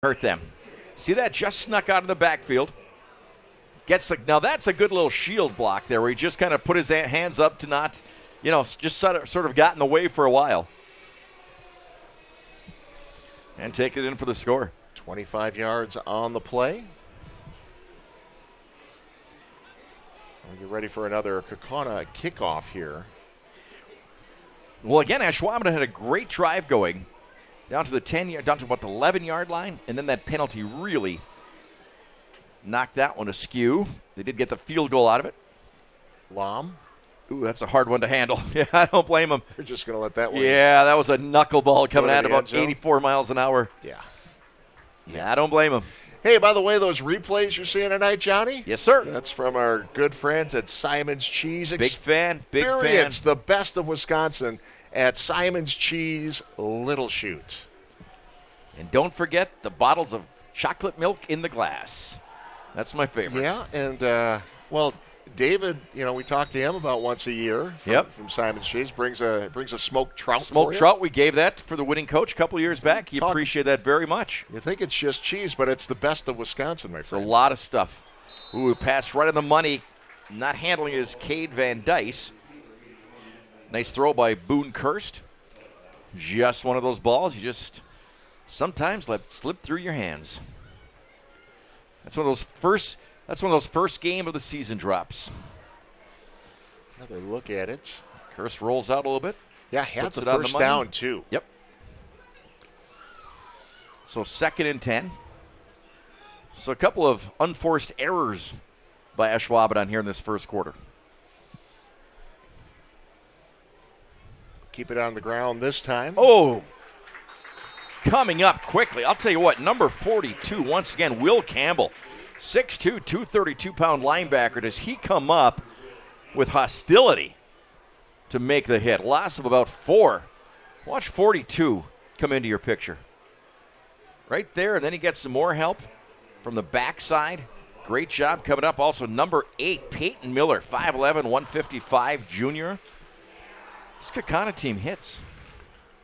hurt them. See that? Just snuck out of the backfield. Now that's a good little shield block there where he just kind of put his hands up to not, just sort of got in the way for a while. And take it in for the score. 25 yards on the play. We'll get ready for another Kaukauna kickoff here. Well, again, Ashwaubenon had a great drive going down to down to about the 11-yard line, and then that penalty really knocked that one askew. They did get the field goal out of it. Lomb. Ooh, that's a hard one to handle. Yeah, I don't blame him. You're just going to let that one. Yeah, that was a knuckleball coming at about 84 miles an hour. Yeah, I don't blame him. Hey, by the way, those replays you're seeing tonight, Johnny? Yes, sir. That's from our good friends at Simon's Cheese. Big fan. Experience the best of Wisconsin at Simon's Cheese Little Chute. And don't forget the bottles of chocolate milk in the glass. That's my favorite. Yeah, and, David, we talk to him about once a year from Simon's Cheese. Brings a smoked trout. Smoked trout. We gave that for the winning coach a couple of years back. He appreciated that very much. You think it's just cheese, but it's the best of Wisconsin, my friend. A lot of stuff. Ooh, pass right on the money. Not handling it is Cade Van Dice. Nice throw by Boone Kirst. Just one of those balls you just sometimes let slip through your hands. That's one of those first game of the season drops. Another look at it. Kirst rolls out a little bit. Yeah, had the first down too. Yep. So 2nd and 10. So a couple of unforced errors by Ashwaubenon here in this first quarter. Keep it on the ground this time. Oh! Coming up quickly. I'll tell you what, number 42, once again, Will Campbell. 6'2", 232-pound linebacker. Does he come up with hostility to make the hit? Loss of about 4. Watch 42 come into your picture. Right there, and then he gets some more help from the backside. Great job coming up. Also, number 8, Peyton Miller, 5'11", 155 junior. This Kaukauna team hits.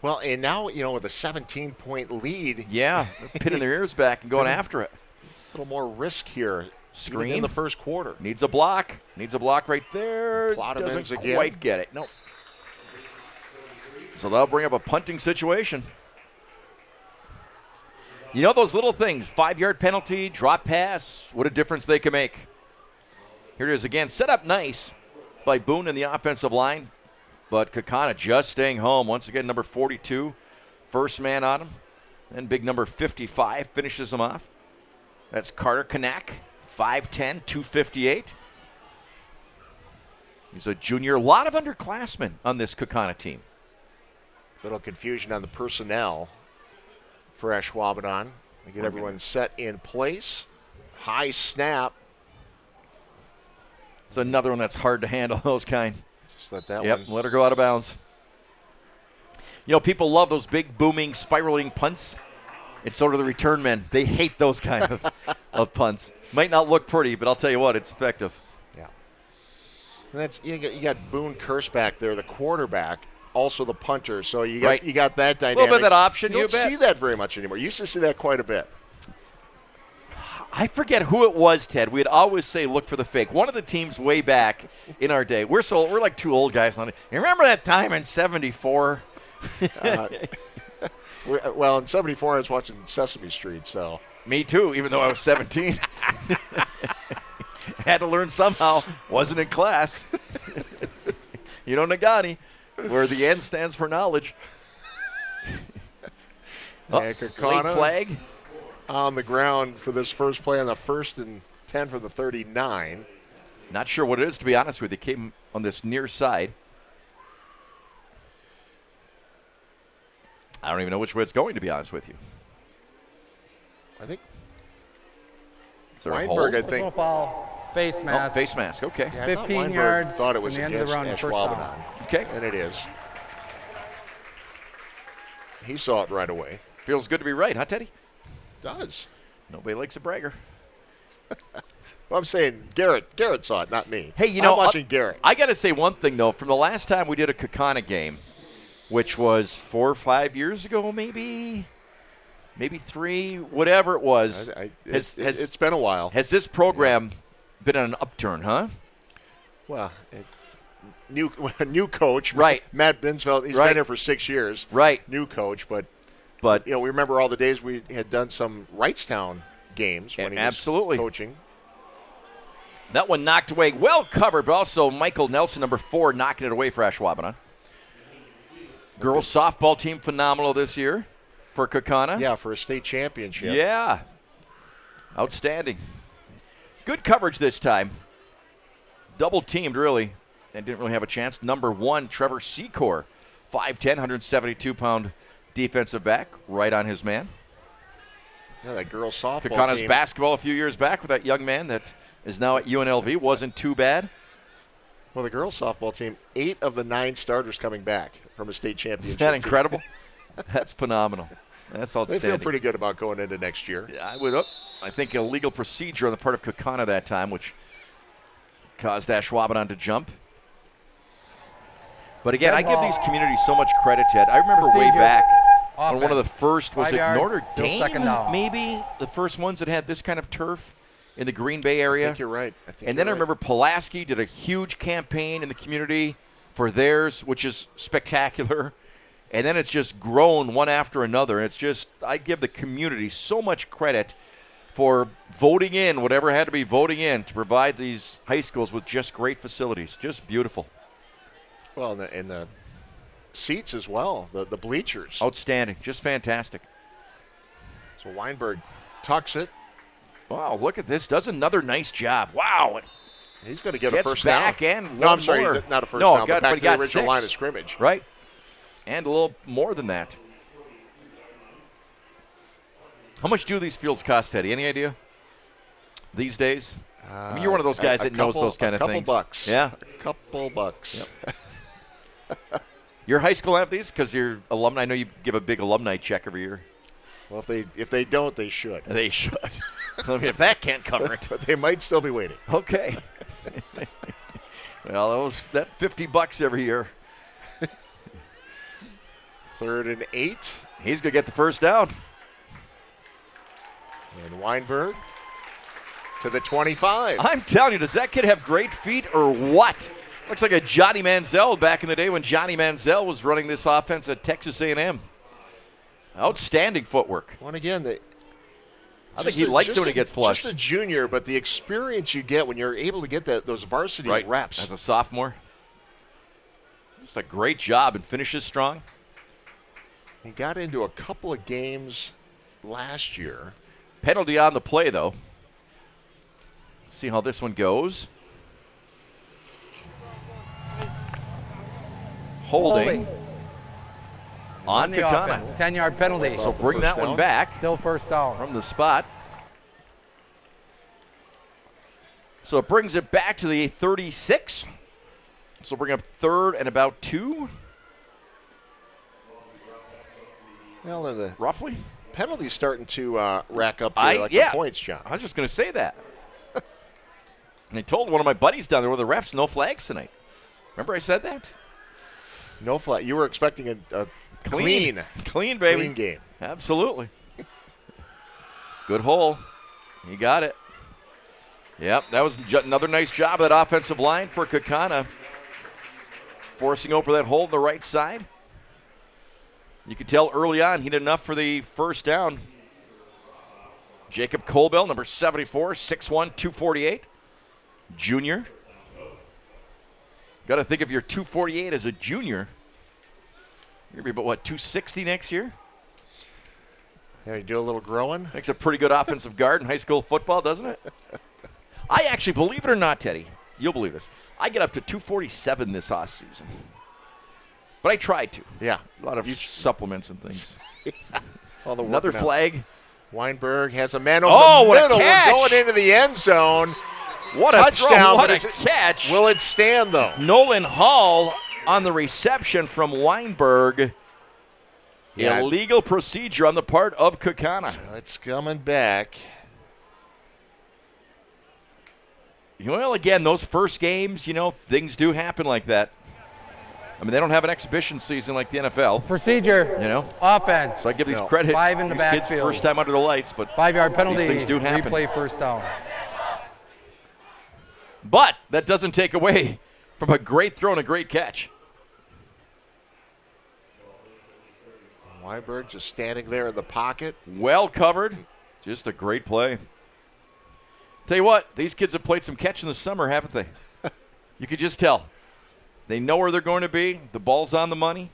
Well, and now, with a 17-point lead. Yeah, pinning their ears back and going after it. A little more risk here. Screen in the first quarter. Needs a block. Needs a block right there. Doesn't quite get it. Nope. So they'll bring up a punting situation. Those little things, 5-yard penalty, drop pass, what a difference they can make. Here it is again, set up nice by Boone in the offensive line, but Kaukauna just staying home. Once again, number 42, first man on him. Then big number 55 finishes him off. That's Carter Kanak, 5'10", 258. He's a junior. A lot of underclassmen on this Kaukauna team. Little confusion on the personnel for Ashwaubenon. They get everyone set in place. High snap. It's another one that's hard to handle, those kind. Just let that one. Let her go out of bounds. People love those big, booming, spiraling punts. It's sort of the return men. They hate those kind of punts. Might not look pretty, but I'll tell you what, it's effective. Yeah. And that's you got Boone Kirst back there, the quarterback, also the punter. So you got that dynamic. A little bit of that option. You don't see that very much anymore. You used to see that quite a bit. I forget who it was, Ted. We'd always say, look for the fake. One of the teams way back in our day. We're like two old guys on it. You remember that time in '74? Well, in '74, I was watching Sesame Street, so. Me too, even though I was 17. Had to learn somehow. Wasn't in class. Nagani, where the N stands for knowledge. Late flag. On the ground for this first play on the 1st and 10 for the 39. Not sure what it is, to be honest with you. Came on this near side. I don't even know which way it's going, to be honest with you. I think Weinberg, I think. Foul, face mask. Face mask, okay. Yeah, 15 yards thought it was from the end of the run, first down. Okay. And it is. He saw it right away. Feels good to be right, huh, Teddy? Does. Nobody likes a bragger. Well, I'm saying Garrett saw it, not me. Hey, I'm watching Garrett. I got to say one thing, though. From the last time we did a Kaukauna game, which was 4 or 5 years ago, maybe, maybe 3, whatever it was. It's been a while. Has this program been on an upturn, huh? Well, new coach, right? Matt Binsfeld. He's been here for 6 years, right? New coach, but we remember all the days we had done some Wrightstown games when he was coaching. That one knocked away, well covered, but also Michael Nelson, number 4, knocking it away for Ashwaubenon. Girls softball team phenomenal this year for Kaukauna. Yeah, for a state championship. Yeah, outstanding. Good coverage this time. Double teamed, really. And didn't really have a chance. Number 1, Trevor Secor, 5'10", 172-pound defensive back, right on his man. Yeah, that girls softball Kaukana's team. basketball a few years back with that young man that is now at UNLV wasn't too bad. Well, the girls softball team, 8 of the 9 starters coming back from a state championship. Isn't that incredible? That's phenomenal. That's outstanding. They feel pretty good about going into next year. Yeah, I think a legal procedure on the part of Kaukauna that time, which caused Ashwaubenon to jump. But again, I give these communities so much credit, Ted. I remember way back when one of the first, was it Notre Dame, maybe? The first ones that had this kind of turf in the Green Bay area. I think you're right. And then I remember Pulaski did a huge campaign in the community for theirs, which is spectacular. And then it's just grown one after another. And it's just, I give the community so much credit for voting in whatever had to be voting in to provide these high schools with just great facilities. Just beautiful. Well, and the seats as well, the bleachers. Outstanding. Just fantastic. So Weinberg tucks it. Wow, look at this. Does another nice job. Wow. He's going to get a first down. Back and no, I'm sorry, more. Not a first down, but back he to got the original 6. line of scrimmage. Right. And a little more than that. How much do these fields cost, Teddy? Any idea? These days? I mean, you're one of those guys that knows those kind of things. A couple bucks. Yeah? A couple bucks. Yep. Your high school have these? Because you're alumni. I know you give a big alumni check every year. Well, if they don't, they should. They should. I mean, if that can't cover it. But they might still be waiting. Okay. Well, that $50 every year. 3rd and 8. He's going to get the first down. And Weinberg to the 25. I'm telling you, does that kid have great feet or what? Looks like a Johnny Manziel back in the day when Johnny Manziel was running this offense at Texas A&M. Outstanding footwork. Well, again, I think he likes it when he gets flushed. Just a junior, but the experience you get when you're able to get those varsity reps. As a sophomore. Just a great job and finishes strong. He got into a couple of games last year. Penalty on the play, though. Let's see how this one goes. Holding. On the Kaukauna. offense. 10-yard penalty. So bring that one back. Still first down. From the spot. So it brings it back to the 36. So bring up 3rd and about 2. Well, the roughly. Penalties starting to rack up here the points, John. I was just going to say that. And I told one of my buddies down there with the refs, no flags tonight. Remember I said that? No flag. You were expecting a clean, baby. Clean game. Absolutely. Good hole. He got it. Yep, that was another nice job of that offensive line for Kaukauna. Forcing over that hole on the right side. You could tell early on he did enough for the first down. Jacob Colbell, number 74, 6'1", 248. Junior. Got to think of your 248 as a junior. You're going to be about, 260 next year? Yeah, you do a little growing. Makes a pretty good offensive guard in high school football, doesn't it? I actually, believe it or not, Teddy, you'll believe this, I get up to 247 this offseason. But I tried to. Yeah. A lot of supplements and things. Yeah. Another flag. Weinberg has a man over the middle. What a catch. We're going into the end zone. What a touchdown! What a catch! Will it stand though? Nolan Hall on the reception from Weinberg. Yeah. Illegal procedure on the part of Kaukauna. So it's coming back. Well, again, those first games, things do happen like that. I mean, they don't have an exhibition season like the NFL. Procedure. You know? Offense. So I give these No. credit. 5 in the these kids backfield. first time under the lights, but 5-yard penalty. these things do happen. Replay first down. But that doesn't take away from a great throw and a great catch. Weinberg just standing there in the pocket. Well covered. Just a great play. Tell you what, these kids have played some catch in the summer, haven't they? You could just tell. They know where they're going to be. The ball's on the money.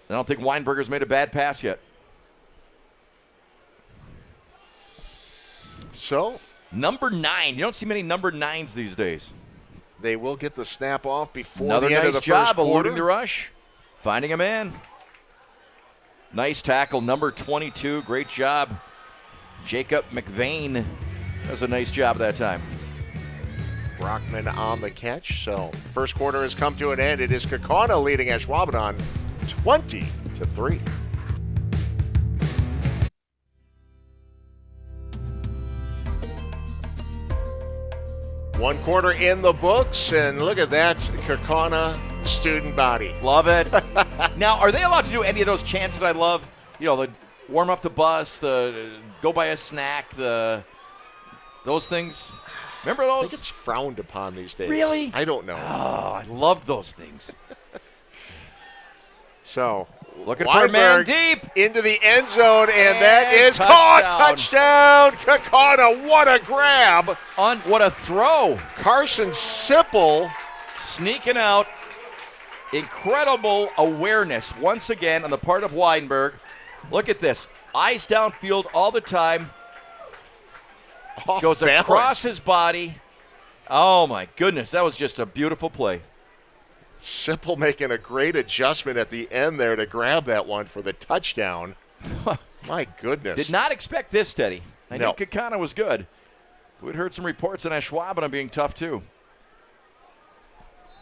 I don't think Weinberger's made a bad pass yet. So, Number 9. You don't see many number 9s these days. they will get the snap off before Another the end nice of the job first quarter. eluding the rush. Finding a man. Nice tackle, number 22. Great job. Jacob McVeigh does a nice job that time. Brockman on the catch. So, first quarter has come to an end. It is Kaukauna leading Ashwaubenon 20-3. One quarter in the books, and look at that Kaukauna student body. Love it. Now, are they allowed to do any of those chants that I love? You know, the warm up the bus, the go buy a snack, those things. Remember I those? think it's frowned upon these days. Really? I don't know. Oh, I love those things. So, Looking for a man Weinberg deep. into the end zone, and that And is caught. Touchdown, Kaukauna. What a grab. What a throw. Carson Sipple. Sneaking out. Incredible awareness once again on the part of Weinberg. Look at this. Eyes downfield all the time. Goes balance. across his body. Oh, my goodness. That was just a beautiful play. Sipple making a great adjustment at the end there to grab that one for the touchdown. My goodness. Did not expect this, Teddy. I knew No. Kaukauna was good. We'd heard some reports on Ashwaubenon being tough, too.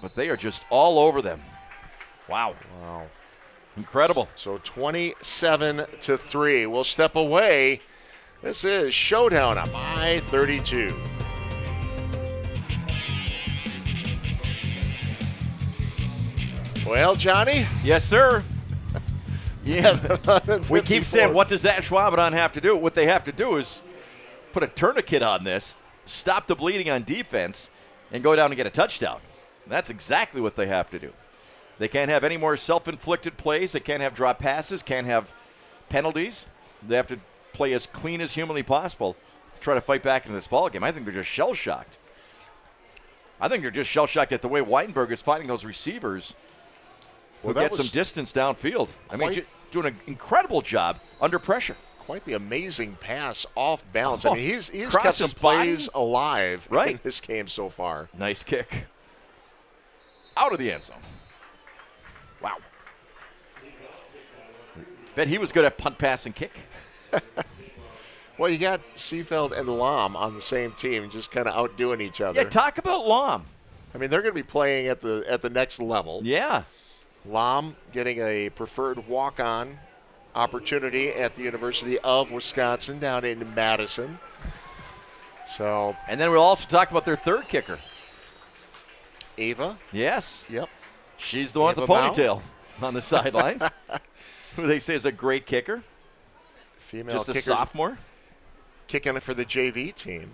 But they are just all over them. Wow. Wow. Incredible. So 27-3. We'll step away. This is Showdown on I-32. Well, Johnny, Yes, sir. yeah. We keep saying, what does Ashwaubenon have to do? What they have to do is put a tourniquet on this, stop the bleeding on defense, and go down and get a touchdown. That's exactly what they have to do. They can't have any more self-inflicted plays. They can't have drop passes, can't have penalties. They have to play as clean as humanly possible to try to fight back into this ballgame. I think they're just shell-shocked. I think they're just shell-shocked at the way Weinberg is fighting those receivers who Well, that get some was distance downfield. I mean, quite- doing an incredible job under pressure. quite the amazing pass off balance. Oh, I mean, he's across kept some his body. plays alive in Right. this game so far. Nice kick. Out of the end zone. Wow. Bet he was good at punt, pass, and kick. Well, you got Seefeld and Lomb on the same team, just kind of outdoing each other. Yeah, talk about Lomb. I mean, they're going to be playing at the next level. Yeah. Lomb getting a preferred walk-on opportunity at the University of Wisconsin down in Madison. So, And then we'll also talk about their third kicker. Ava, Yes. yep. She's the one with Ava the Mao. ponytail on the sidelines, who they say is a great kicker. Female Just a kicker sophomore. kicking it for the JV team.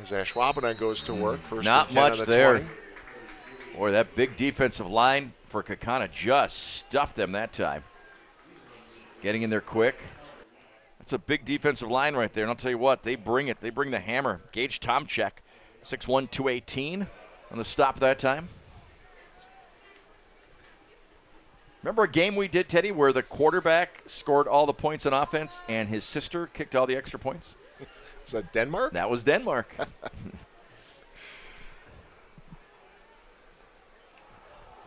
As Ashwaubenon goes to work. First Not and 10 much on the there. 20. Boy, that big defensive line for Kaukauna just stuffed them that time. Getting in there quick. That's a big defensive line right there. And I'll tell you what, they bring it. They bring the hammer. Gage Tomchek, 6'1", 218 on the stop that time. Remember a game we did, Teddy, where the quarterback scored all the points on offense and his sister kicked all the extra points? Is that Denmark? That was Denmark.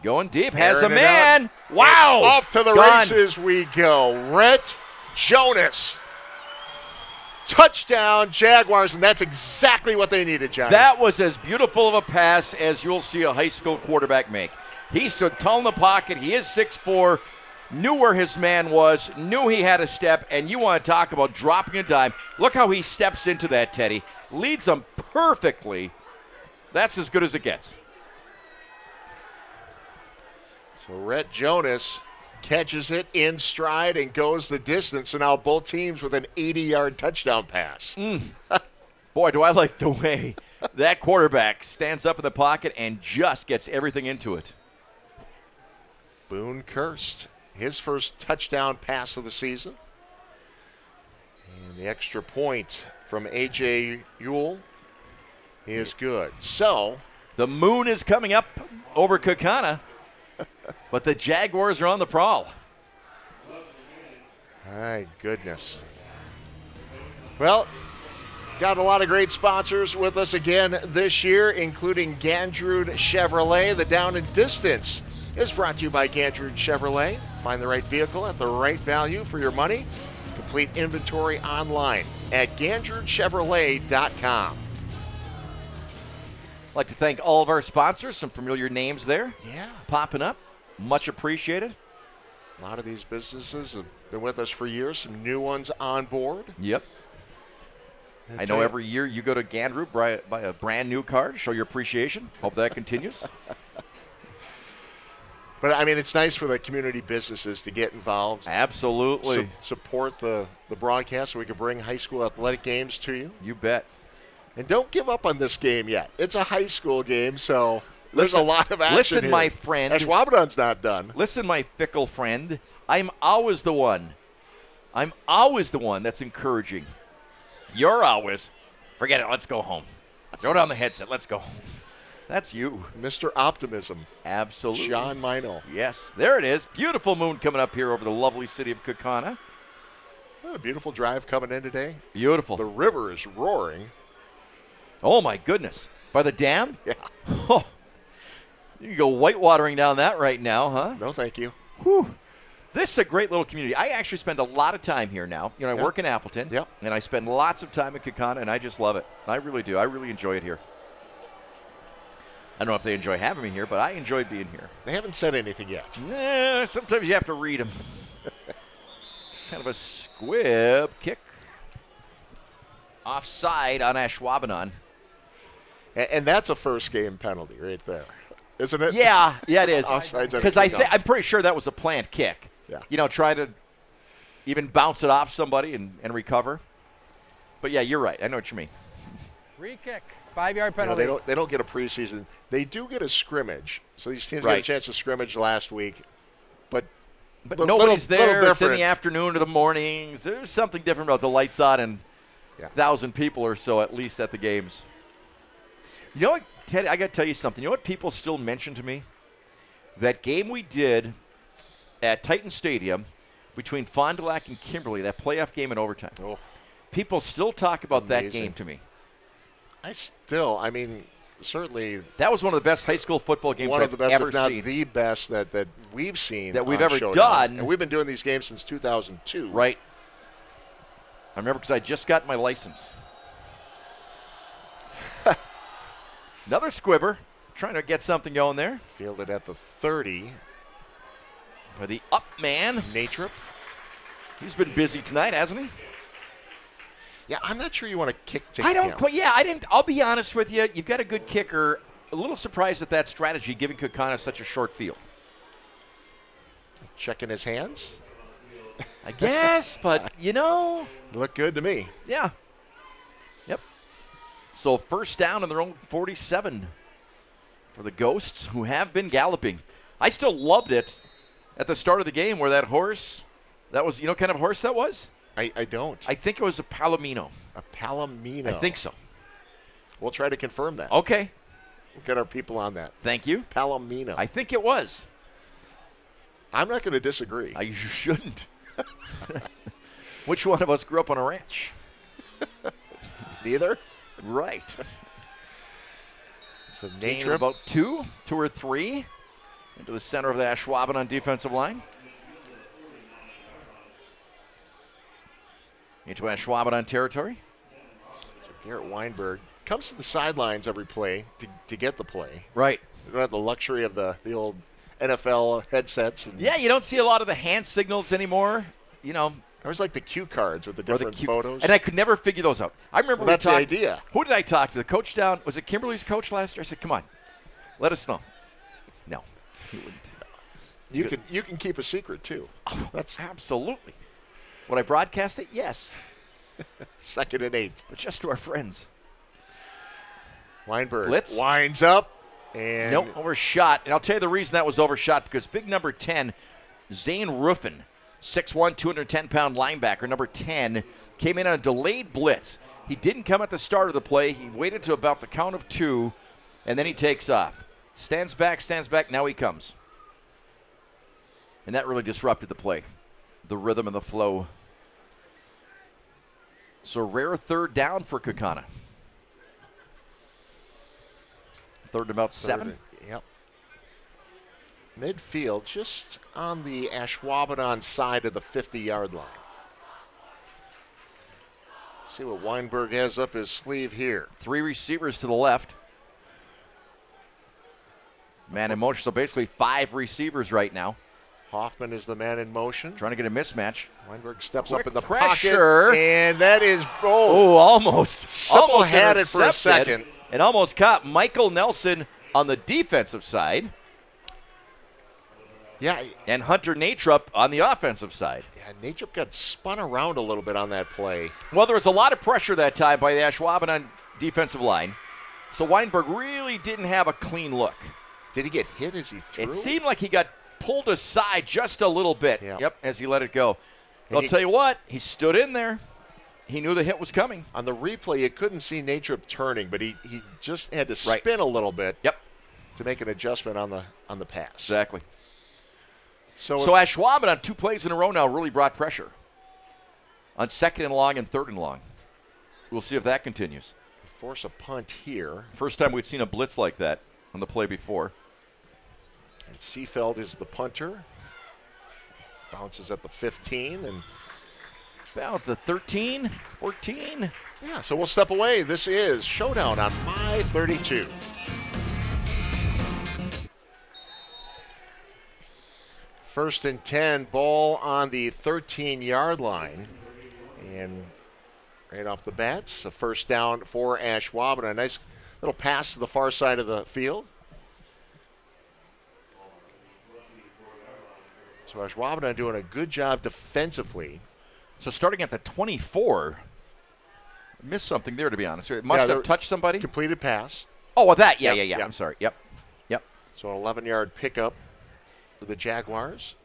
Going deep, has a Airing it man. out. Wow! Off to the Gone. races we go. Rhett Jonas. Touchdown, Jaguars, and that's exactly what they needed, Johnny. That was as beautiful of a pass as you'll see a high school quarterback make. He stood tall in the pocket. He is 6'4", knew where his man was, knew he had a step, and you want to talk about dropping a dime. Look how he steps into that, Teddy. Leads them perfectly. That's as good as it gets. So Rhett Jonas catches it in stride and goes the distance, and now both teams with an 80-yard touchdown pass. Boy, do I like the way that quarterback stands up in the pocket and just gets everything into it. Boone Kirst, his first touchdown pass of the season. And the extra point from A.J. Ewell is good. So, the moon is coming up over Kaukauna, but the Jaguars are on the prowl. My goodness. Well, got a lot of great sponsors with us again this year, including Gandrud Chevrolet. The Down and Distance is brought to you by Gandrud Chevrolet. Find the right vehicle at the right value for your money. Complete inventory online at GandrudChevrolet.com. I'd like to thank all of our sponsors. Some familiar names there. Yeah. Popping up. Much appreciated. A lot of these businesses have been with us for years. Some new ones on board. Yep. I know every year you go to Gandrud, buy a brand new car, show your appreciation. Hope that continues. But, I mean, it's nice for the community businesses to get involved. Absolutely. Support the broadcast so we can bring high school athletic games to you. You bet. And don't give up on this game yet. It's a high school game, so there's a lot of action Listen, here. my friend. Ashwaubenon's not done. Listen, my fickle friend. I'm always the one that's encouraging. You're always, forget it, let's go home. Throw down the headset, let's go home. That's you. Mr. Optimism. Absolutely. John Mino. Yes, there it is. Beautiful moon coming up here over the lovely city of Kaukauna. What a beautiful drive coming in today. Beautiful. The river is roaring. Oh, my goodness. By the dam? Yeah. Oh, you can go whitewatering down that right now, huh? No, thank you. Whew. This is a great little community. I actually spend a lot of time here now. You know, I work in Appleton, and I spend lots of time in Kaukauna, and I just love it. I really do. I really enjoy it here. I don't know if they enjoy having me here, but I enjoy being here. They haven't said anything yet. Nah, sometimes you have to read them. Kind of a squib kick. Offside on Ashwaubenon. And that's a first game penalty right there, isn't it? Yeah, it is. Offsides. Because I'm pretty sure that was a planned kick. Yeah. You know, try to even bounce it off somebody and recover. But yeah, you're right. I know what you mean. Free kick. 5-yard penalty. You know, they don't get a preseason. They do get a scrimmage. So these teams got a chance to scrimmage last week. But nobody's there. It's in different. the afternoon or the mornings. There's something different about the lights on and 1,000 people or so at least at the games. You know what, Ted, I got to tell you something. You know what people still mention to me? That game we did at Titan Stadium between Fond du Lac and Kimberly, that playoff game in overtime. Oh. People still talk about that game to me. Certainly. That was one of the best high school football games One of the best, ever if not seen. the best that we've seen. That we've ever Showdown. done. And we've been doing these games since 2002. Right. I remember because I just got my license. Another squibber. Trying to get something going there. Fielded at the 30. By the up man. Natrip. He's been busy tonight, hasn't he? Yeah, I'm not sure you want to kick to I don't him. quite. Yeah, I didn't. I'll be honest with you. You've got a good kicker. A little surprised at that strategy, giving Kaukauna such a short field. Checking his hands? I guess, but, you know. Look good to me. Yeah. Yep. So first down on their own 47 for the Ghosts, who have been galloping. I still loved it at the start of the game where that horse, that was, you know what kind of horse that was? I don't. I think it was a Palomino. A Palomino. I think so. We'll try to confirm that. Okay. We'll get our people on that. Thank you. Palomino. I think it was. I'm not going to disagree. You shouldn't. Which one of us grew up on a ranch? Neither? Right. So Gain Natrip. about two or three into the center of the Ashwaubenon defensive line. Into Ashwaubenon territory. So Garrett Weinberg comes to the sidelines every play to get the play. Right. They don't have the luxury of the old NFL headsets. Yeah, you don't see a lot of the hand signals anymore. You know. I always like the cue cards with the different photos. And I could never figure those out. I remember that's the idea. Who did I talk to? The coach down. Was it Kimberly's coach last year? I said, come on, let us know. No, he wouldn't. You can keep a secret too. That's absolutely. Would I broadcast it? Yes. 2nd and 8. But just to our friends. Weinberg Blitz. winds up. And nope, overshot. And I'll tell you the reason that was overshot, because big number 10, Zane Ruffin, 6'1", 210-pound linebacker, number 10, came in on a delayed blitz. He didn't come at the start of the play. He waited to about the count of 2, and then he takes off. Stands back, now he comes. And that really disrupted the play, the rhythm and the flow. So rare 3rd down for Kaukauna. 3rd and about 7. Yep. Midfield, just on the Ashwaubenon side of the 50-yard line. See what Weinberg has up his sleeve here. 3 receivers to the left. Man in motion, so basically 5 receivers right now. Hoffman is the man in motion. Trying to get a mismatch. Weinberg steps Quick up in the pressure. pocket, and that is almost. Simple had it for a second. And almost caught Michael Nelson on the defensive side. Yeah. And Hunter Natrup on the offensive side. Yeah, Natrup got spun around a little bit on that play. Well, there was a lot of pressure that time by the Ashwaubenon defensive line. So Weinberg really didn't have a clean look. Did he get hit as he threw? It seemed like he got pulled aside just a little bit. Yeah. Yep, as he let it go. I'll tell you what, he stood in there. He knew the hit was coming. On the replay, you couldn't see Natrup turning, but he just had to spin a little bit. Yep. To make an adjustment on the pass. Exactly. So Ashwaubenon on 2 plays in a row now really brought pressure. On 2nd and long and 3rd and long. We'll see if that continues. Force a punt here. First time we'd seen a blitz like that on the play before. And Seefeld is the punter. Bounces at the 15 and about the 13, 14. Yeah, so we'll step away. This is Showdown on My 32. First and 10, ball on the 13-yard line. And right off the bat, a first down for Ashwaubenon. A nice little pass to the far side of the field. So Ashwaubenon doing a good job defensively. So starting at the 24, missed something there, to be honest. It must have touched somebody. Completed pass. Oh, well, that. Yeah. I'm sorry. Yep. So an 11-yard pickup for the Jaguars.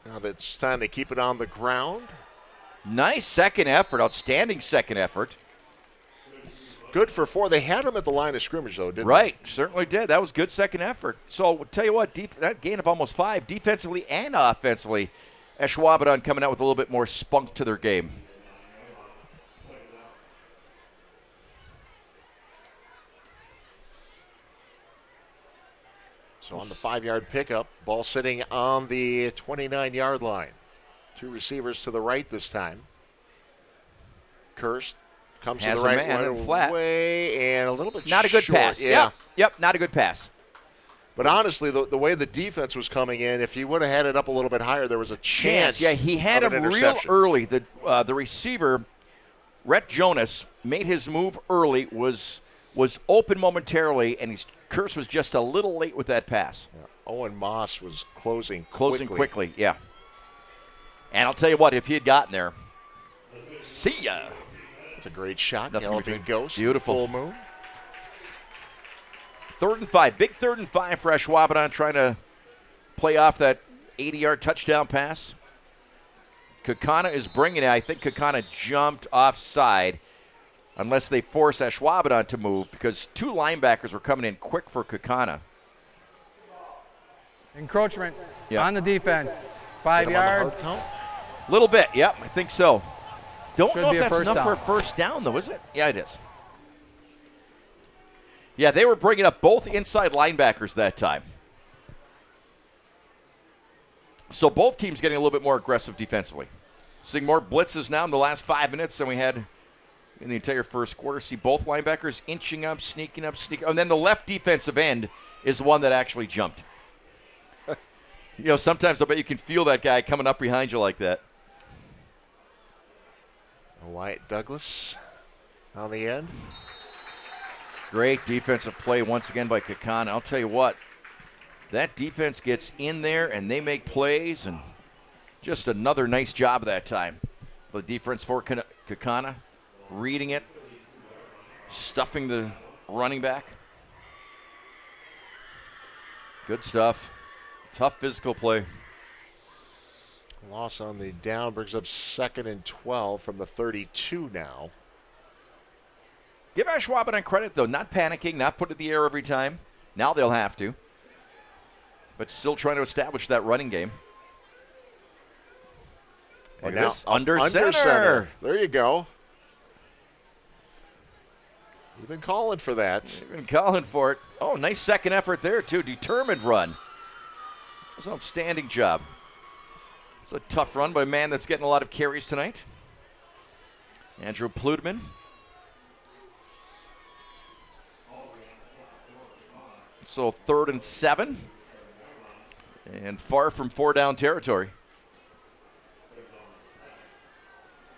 Now it's time they keep it on the ground. Nice second effort. Outstanding second effort. Good for 4. They had him at the line of scrimmage, though, didn't they? Right. Certainly did. That was good second effort. So I'll tell you what, that gain of almost 5, defensively and offensively, Ashwaubenon coming out with a little bit more spunk to their game. So on the 5-yard pickup, ball sitting on the 29-yard line. 2 receivers to the right this time. Kirst comes to the right way and a little bit not a good short. pass. Yeah. Yep, not a good pass. But honestly, the way the defense was coming in, if he would have had it up a little bit higher, there was a chance. Yeah, he had him real early. The receiver, Rhett Jonas, made his move early, was open momentarily, and Kirst was just a little late with that pass. Yeah. Owen Moss was closing quickly, yeah. And I'll tell you what, if he had gotten there, see ya. It's a great shot. Nothing Galloping Ghost. Beautiful. Full moon. 3rd and 5. Big 3rd and 5 for Ashwaubenon, trying to play off that 80-yard touchdown pass. Kaukauna is bringing it. I think Kaukauna jumped offside unless they force Ashwaubenon to move, because 2 linebackers were coming in quick for Kaukauna. Encroachment on the defense. 5 yards. Little bit, yep, I think so. Don't know if that's enough for a first down, though, is it? Yeah, it is. Yeah, they were bringing up both inside linebackers that time. So both teams getting a little bit more aggressive defensively. Seeing more blitzes now in the last 5 minutes than we had in the entire first quarter. See both linebackers inching up, sneaking up. And then the left defensive end is the one that actually jumped. You know, sometimes I bet you can feel that guy coming up behind you like that. Wyatt Douglas on the end. Great defensive play once again by Kaukauna. I'll tell you what, that defense gets in there and they make plays, and just another nice job that time. The defense for Kaukauna, reading it, stuffing the running back. Good stuff. Tough physical play. Loss on the down brings up 2nd and 12 from the 32 now. Give Ashwaubenon credit, though. Not panicking, not putting it in the air every time. Now they'll have to. But still trying to establish that running game. And now this, under center. There you go. You've been calling for that. You've been calling for it. Oh, nice second effort there, too. Determined run. That was an outstanding job. It's a tough run by a man that's getting a lot of carries tonight. Andrew Plutman. So 3rd and 7. And far from 4-down territory.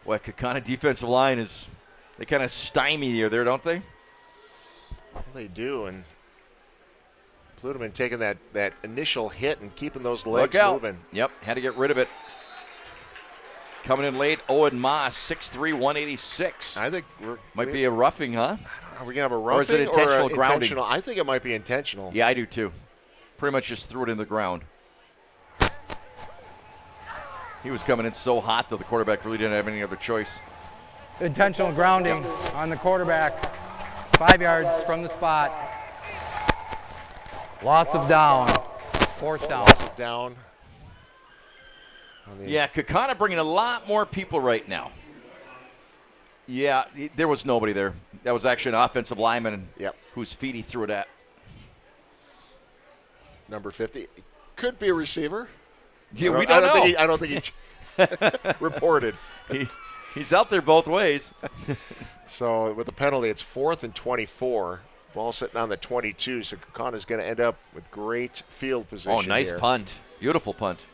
Boy, Kaukauna defensive line is, they kind of stymie you there, don't they? Well, they do, and Plutman taking that initial hit and keeping those legs moving. Yep, had to get rid of it. Coming in late, Owen Moss, 6'3", 186. I think might be a roughing, huh? Are we going to have a roughing or is it intentional grounding? I think it might be intentional. Yeah, I do too. Pretty much just threw it in the ground. He was coming in so hot, though, the quarterback really didn't have any other choice. Intentional grounding on the quarterback. 5 yards from the spot. Loss of down. 4th down. Loss of down. Yeah, Kaukauna bringing a lot more people right now. Yeah, there was nobody there. That was actually an offensive lineman whose feet he threw it at. Number 50. Could be a receiver. Yeah, we don't know. I don't think he reported. He's out there both ways. So with the penalty, it's 4th and 24. Ball sitting on the 22, so Kaukauna is going to end up with great field position. Oh, nice here. punt. Beautiful punt.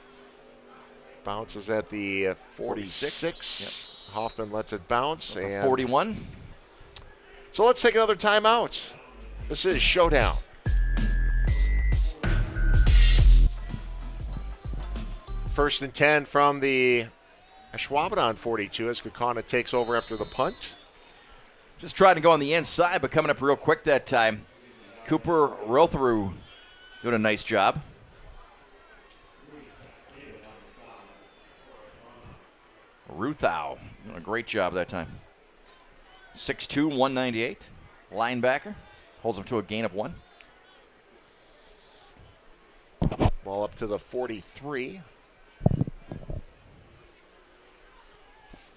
Bounces at the 46. Yep. Hoffman lets it bounce. And 41. So let's take another timeout. This is Showdown. First and 10 from the Ashwaubenon 42 as Kaukauna takes over after the punt. Just trying to go on the inside, but coming up real quick that time. Cooper Rotheru doing a nice job. Ruthau doing a great job that time. 6'2", 198. Linebacker. Holds him to a gain of 1. Ball up to the 43.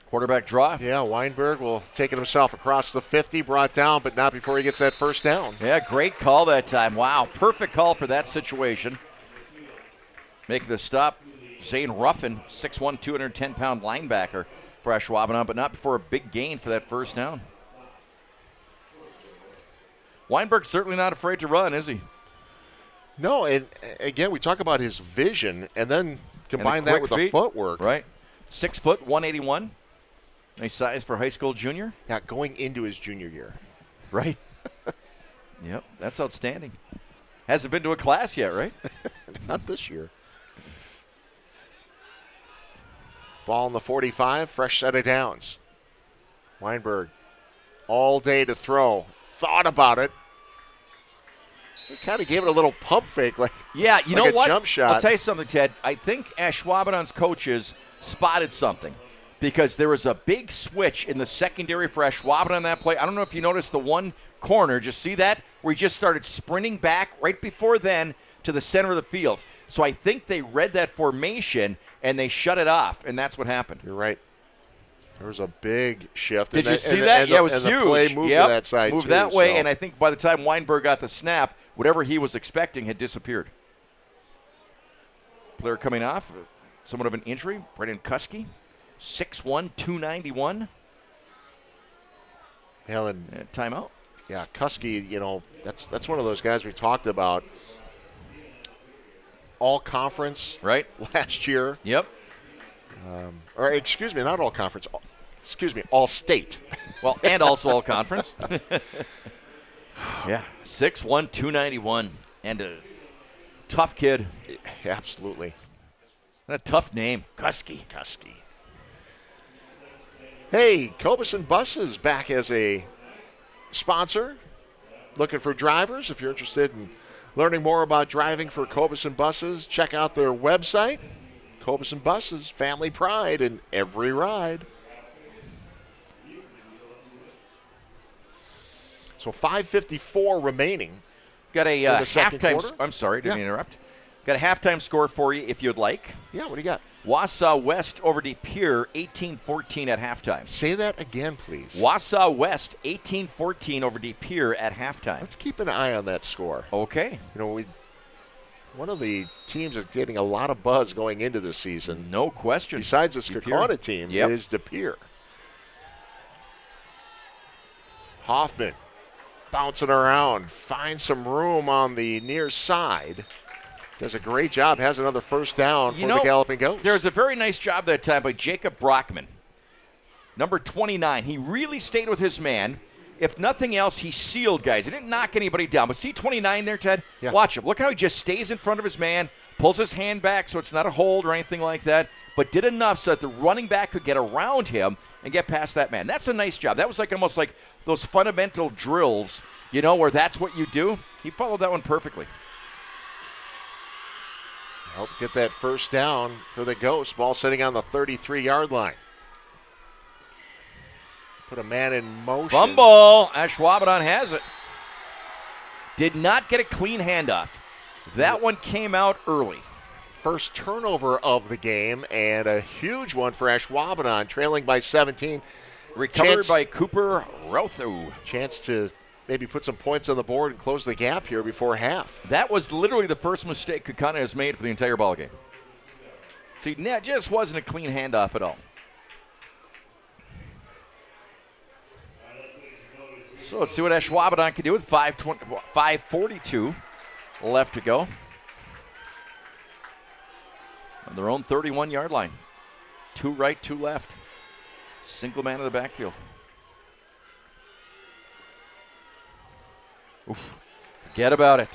Quarterback draw. Yeah, Weinberg will take it himself across the 50, brought down, but not before he gets that first down. Yeah, great call that time. Wow, perfect call for that situation. Making the stop, Zane Ruffin, 6'1", 210-pound linebacker for Ashwaubenon, but not before a big gain for that first down. Weinberg's certainly not afraid to run, is he? No, and again, we talk about his vision, and then combine that with the footwork. Right. 6 foot, 181. Nice size for high school junior. Yeah, going into his junior year. Right. Yep, that's outstanding. Hasn't been to a class yet, right? Not this year. Ball in the 45, fresh set of downs. Weinberg, all day to throw. Thought about it. He kind of gave it a little pump fake, like yeah, you know what? Jump shot. I'll tell you something, Ted. I think Ashwaubenon's coaches spotted something because there was a big switch in the secondary for Ashwaubenon on that play. I don't know if you noticed the one corner. Just see that? Where he just started sprinting back right before then to the center of the field. So I think they read that formation and they shut it off, and that's what happened. You're right. There was a big shift. Did you see that? Yeah, it was huge. The play moved to that side, moved too, that way, so. And I think by the time Weinberg got the snap, whatever he was expecting had disappeared. Player coming off, somewhat of an injury, Brendan Cuskey, 6'1", 291. Helen, timeout. Yeah, Cuskey, you know, that's one of those guys we talked about. All conference, right? Last year. Yep. Or excuse me, not all conference. Excuse me, all state. Well, and also all conference. Yeah, 6'1", 291, and tough kid. Absolutely. And a tough name, Cuskey. Cuskey. Hey, Kaukauna Buses back as a sponsor. Looking for drivers. If you're interested in learning more about driving for Kaukauna Buses, check out their website. Kaukauna Buses, family pride in every ride. So 5:54 remaining. Got a in the second halftime. quarter? I'm sorry, didn't Yeah. interrupt. Got a halftime score for you if you'd like. Yeah, what do you got? Wausau West over De Pere, 18-14 at halftime. Say that again, please. Wausau West, 18-14 over De Pere at halftime. Let's keep an eye on that score. Okay. You know, one of the teams that's getting a lot of buzz going into this season, No question. besides this De Pere. Kaukauna team, Yep. is De Pere. Hoffman bouncing around, finds some room on the near side. Does a great job, has another first down for the Galloping Goats. There was a very nice job that time by Jacob Brockman, number 29. He really stayed with his man. If nothing else, he sealed guys. He didn't knock anybody down. But see 29 there, Ted? Yeah. Watch him. Look how he just stays in front of his man, pulls his hand back so it's not a hold or anything like that, but did enough so that the running back could get around him and get past that man. That's a nice job. That was like almost like those fundamental drills, you know, where that's what you do. He followed that one perfectly. Help get that first down for the Ghosts. Ball sitting on the 33-yard line. Put a man in motion. Fumble. Ashwaubenon has it. Did not get a clean handoff. That one came out early. First turnover of the game, and a huge one for Ashwaubenon, trailing by 17. Recovered by Cooper Rotho. Chance to maybe put some points on the board and close the gap here before half. That was literally the first mistake Kaukauna has made for the entire ballgame. See, that just wasn't a clean handoff at all. So let's see what Ashwaubenon can do with 5:42 left to go. On their own 31-yard line. 2 right, 2 left. Single man in the backfield. Oof. Forget about it.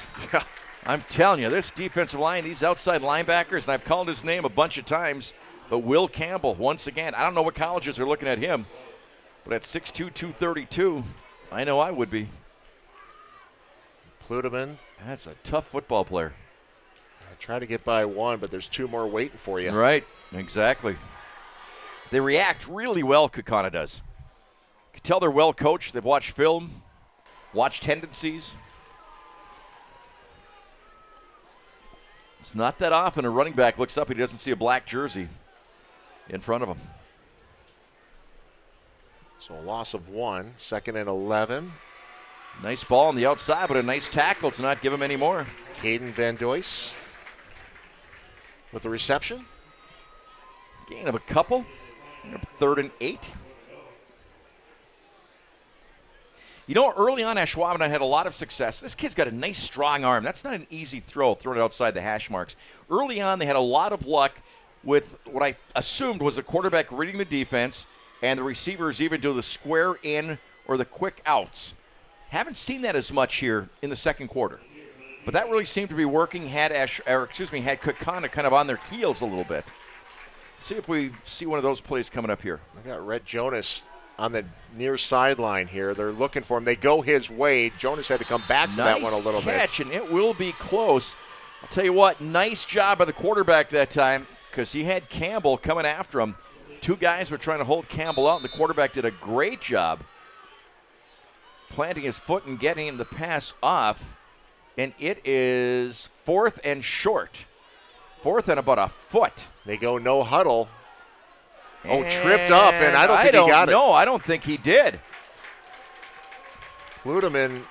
I'm telling you, this defensive line, these outside linebackers, and I've called his name a bunch of times, but Will Campbell, once again, I don't know what colleges are looking at him, but at 6'2", 232, I know I would be. Pluteman. That's a tough football player. Try to get by one, but there's 2 more waiting for you. Right, exactly. They react really well, Kaukauna does. You can tell they're well coached. They've watched film, watched tendencies. It's not that often a running back looks up and he doesn't see a black jersey in front of him. So a loss of 1, 2nd and 11. Nice ball on the outside, but a nice tackle to not give him any more. Caden Van Doyce with the reception. Gain of a couple. 3rd and 8. You know, early on, Ashwaubenon had a lot of success. This kid's got a nice, strong arm. That's not an easy throw, thrown outside the hash marks. Early on, they had a lot of luck with what I assumed was the quarterback reading the defense and the receivers even do the square in or the quick outs. Haven't seen that as much here in the second quarter. But that really seemed to be working, had Kaukauna kind of on their heels a little bit. See if we see one of those plays coming up here. I got Rhett Jonas on the near sideline here. They're looking for him. They go his way. Jonas had to come back for that one a little bit. Nice catch, and it will be close. I'll tell you what, nice job by the quarterback that time because he had Campbell coming after him. 2 guys were trying to hold Campbell out, and the quarterback did a great job planting his foot and getting him the pass off. And it is 4th and short. 4th and about a foot. They go no huddle. Oh, tripped up, and I don't think he got it. No, I don't think he did. Pluteman,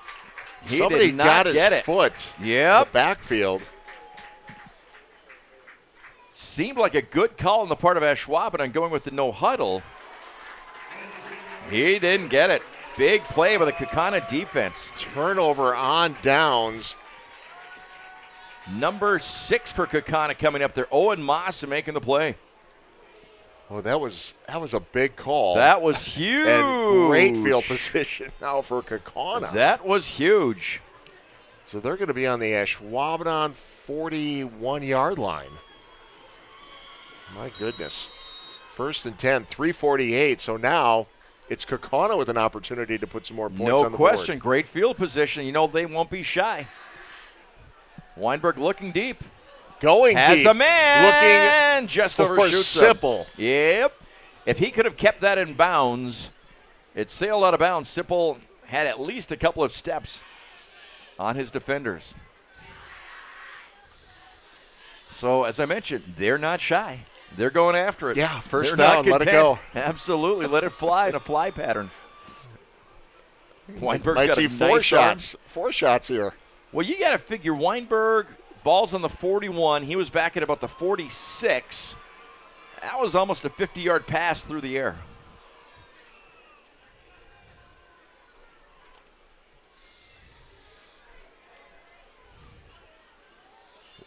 He somebody did not got his get it. foot Yep. in the backfield. Seemed like a good call on the part of Ashwaubenon going with the no huddle. He didn't get it. Big play by the Kaukauna defense. Turnover on downs. Number 6 for Kaukauna coming up there. Owen Moss making the play. Oh, that was a big call. That was huge. And great field position now for Kaukauna. That was huge. So they're going to be on the Ashwaubenon 41-yard line. My goodness. 1st and 10, 3:48. So now it's Kaukauna with an opportunity to put some more points on the board. No question. Great field position. You know, they won't be shy. Weinberg looking deep. Going Has deep. a man. Looking just for overshoots him. Sipple. Yep. If he could have kept that in bounds, it sailed out of bounds. Sipple had at least a couple of steps on his defenders. So, as I mentioned, they're not shy. They're going after it. Yeah, first They're down, not let it content. go. Absolutely, let it fly in a fly pattern. Weinberg's Might got see a four nice shots. arm. 4 shots here. Well, you got to figure Weinberg, ball's on the 41. He was back at about the 46. That was almost a 50-yard pass through the air.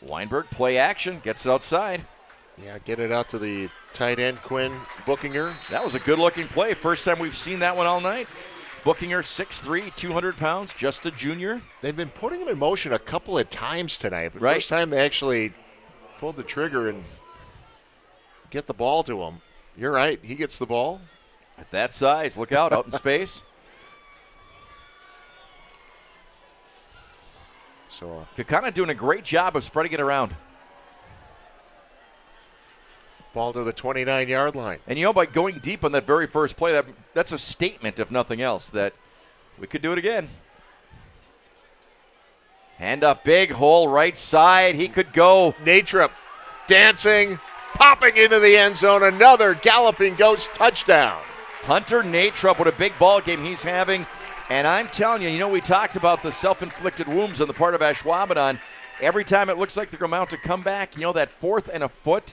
Weinberg, play action, gets it outside. Yeah, get it out to the tight end, Quinn Bookinger. That was a good-looking play. First time we've seen that one all night. Bookinger, 6'3", 200 pounds, just a junior. They've been putting him in motion a couple of times tonight. But Right. First time they actually pulled the trigger and get the ball to him. You're right. He gets the ball. At that size, look out in space. So Kaukauna doing a great job of spreading it around. ball to the 29-yard line. And you know, by going deep on that very first play, that's a statement, if nothing else, that we could do it again. Hand up, big hole, right side. He could go. Natrup dancing, popping into the end zone. Another galloping ghost touchdown. Hunter Natrup, what a big ball game he's having. And I'm telling you, we talked about the self-inflicted wounds on the part of Ashwaubenon. Every time it looks like they're going to mount a comeback, that 4th and a foot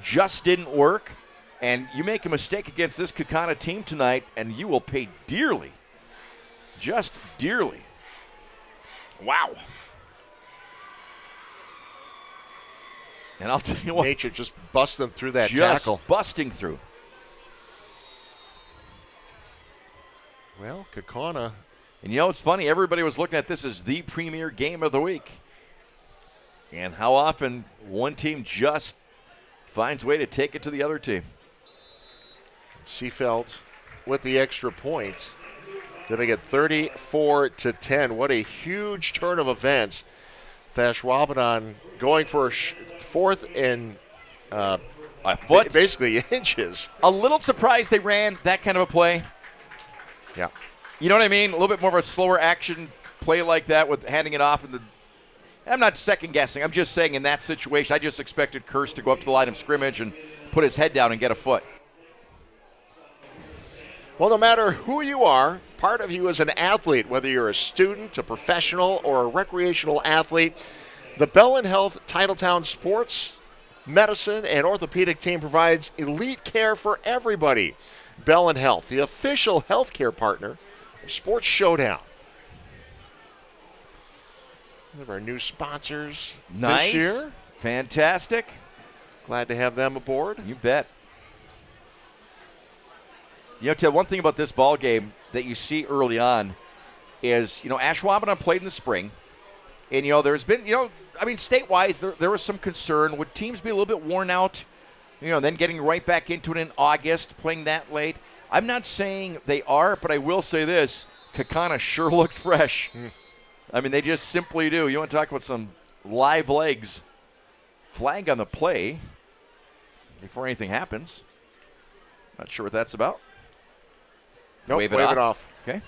just didn't work. And you make a mistake against this Kaukauna team tonight, and you will pay dearly. Just dearly. Wow. And I'll tell you what. Nature just busting through that just tackle. busting through. Well, Kaukauna. And it's funny, everybody was looking at this as the premier game of the week. And how often one team just finds a way to take it to the other team. Seefeld with the extra point. Then they get 34-10. What a huge turn of events. Ashwaubenon going for a 4th and A foot. basically inches. A little surprised they ran that kind of a play. Yeah. You know what I mean? A little bit more of a slower action play like that with handing it off. I'm not second guessing. I'm just saying in that situation, I just expected Kurse to go up to the line of scrimmage and put his head down and get a foot. Well, no matter who you are, part of you is an athlete, whether you're a student, a professional, or a recreational athlete. The Bell & Health Titletown Sports, Medicine, and Orthopedic team provides elite care for everybody. Bell & Health, the official healthcare partner of Sports Showdown. One of our new sponsors Nice. this year. Fantastic. Glad to have them aboard. You bet. Ted, one thing about this ball game that you see early on is, Ashwaubenon played in the spring. And, there's been, state-wise, there was some concern. Would teams be a little bit worn out, then getting right back into it in August, playing that late? I'm not saying they are, but I will say this. Kaukauna sure looks fresh. I mean, they just simply do. You want to talk about some live legs. Flag on the play before anything happens. Not sure what that's about. Nope, wave it off. Okay.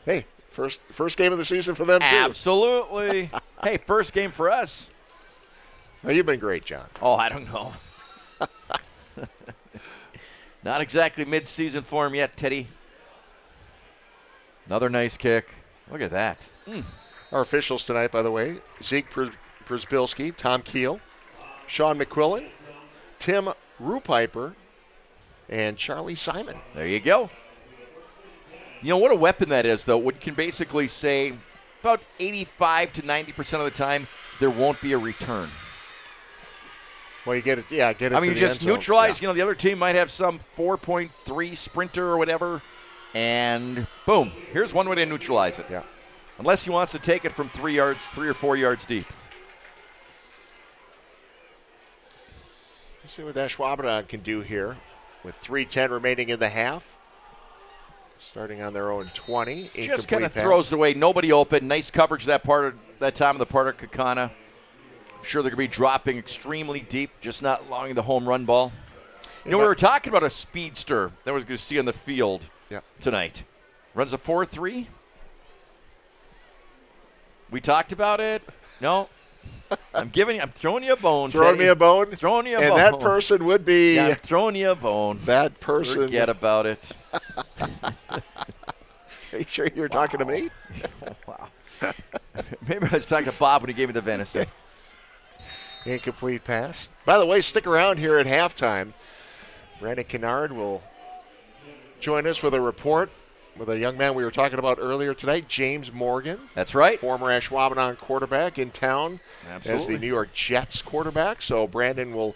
Hey, first game of the season for them, too. Absolutely. Hey, first game for us. Well, you've been great, John. Oh, I don't know. Not exactly mid-season form yet, Teddy. Another nice kick. Look at that. Our officials tonight, by the way, Zeke Przbilski, Tom Keel, Sean McQuillan, Tim Rupiper, and Charlie Simon. There you go. What a weapon that is, though. What you can basically say about 85 to 90% of the time, there won't be a return. Well, you get it. Yeah, get it. I mean, to you the just end zone. neutralize. Yeah. The other team might have some 4.3 sprinter or whatever, and boom, here's one way to neutralize it. Yeah. unless he wants to take it from 3 or 4 yards deep. Let's see what Ashwaubenon can do here with 3:10 remaining in the half. Starting on their own 20. Just kind of throws it away. Nobody open. Nice coverage that time of the part of Kaukauna. I'm sure they're going to be dropping extremely deep, just not allowing the home run ball. We were talking about a speedster that we're going to see on the field tonight. Runs a 4.3. We talked about it. No. I'm throwing you a bone, Throwing me a bone? Throwing you a bone. And that person would be... Yeah, I'm throwing you a bone. That person... Forget about it. Are you sure you were talking to me? Wow. Maybe I was talking to Bob when he gave me the venison. Incomplete pass. By the way, stick around here at halftime. Brandon Kennard will join us with a report with a young man we were talking about earlier tonight, James Morgan. That's right. Former Ashwaubenon quarterback in town. Absolutely. As the New York Jets quarterback. So Brandon will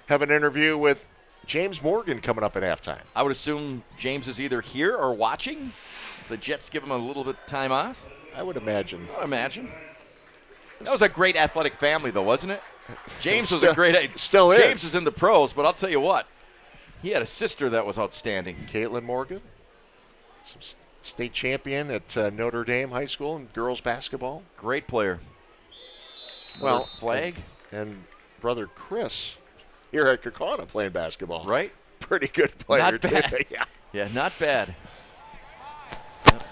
have an interview with James Morgan coming up at halftime. I would assume James is either here or watching. The Jets give him a little bit of time off. I would imagine. That was a great athletic family, though, wasn't it? James was a great... Still is. James is in the pros, but I'll tell you what. He had a sister that was outstanding. Caitlin Morgan. State champion at Notre Dame High School in girls basketball. Great player. Well, flag. And brother Chris here at Kaukauna playing basketball. Right. Pretty good player. Not bad. Yeah. Yeah, not bad.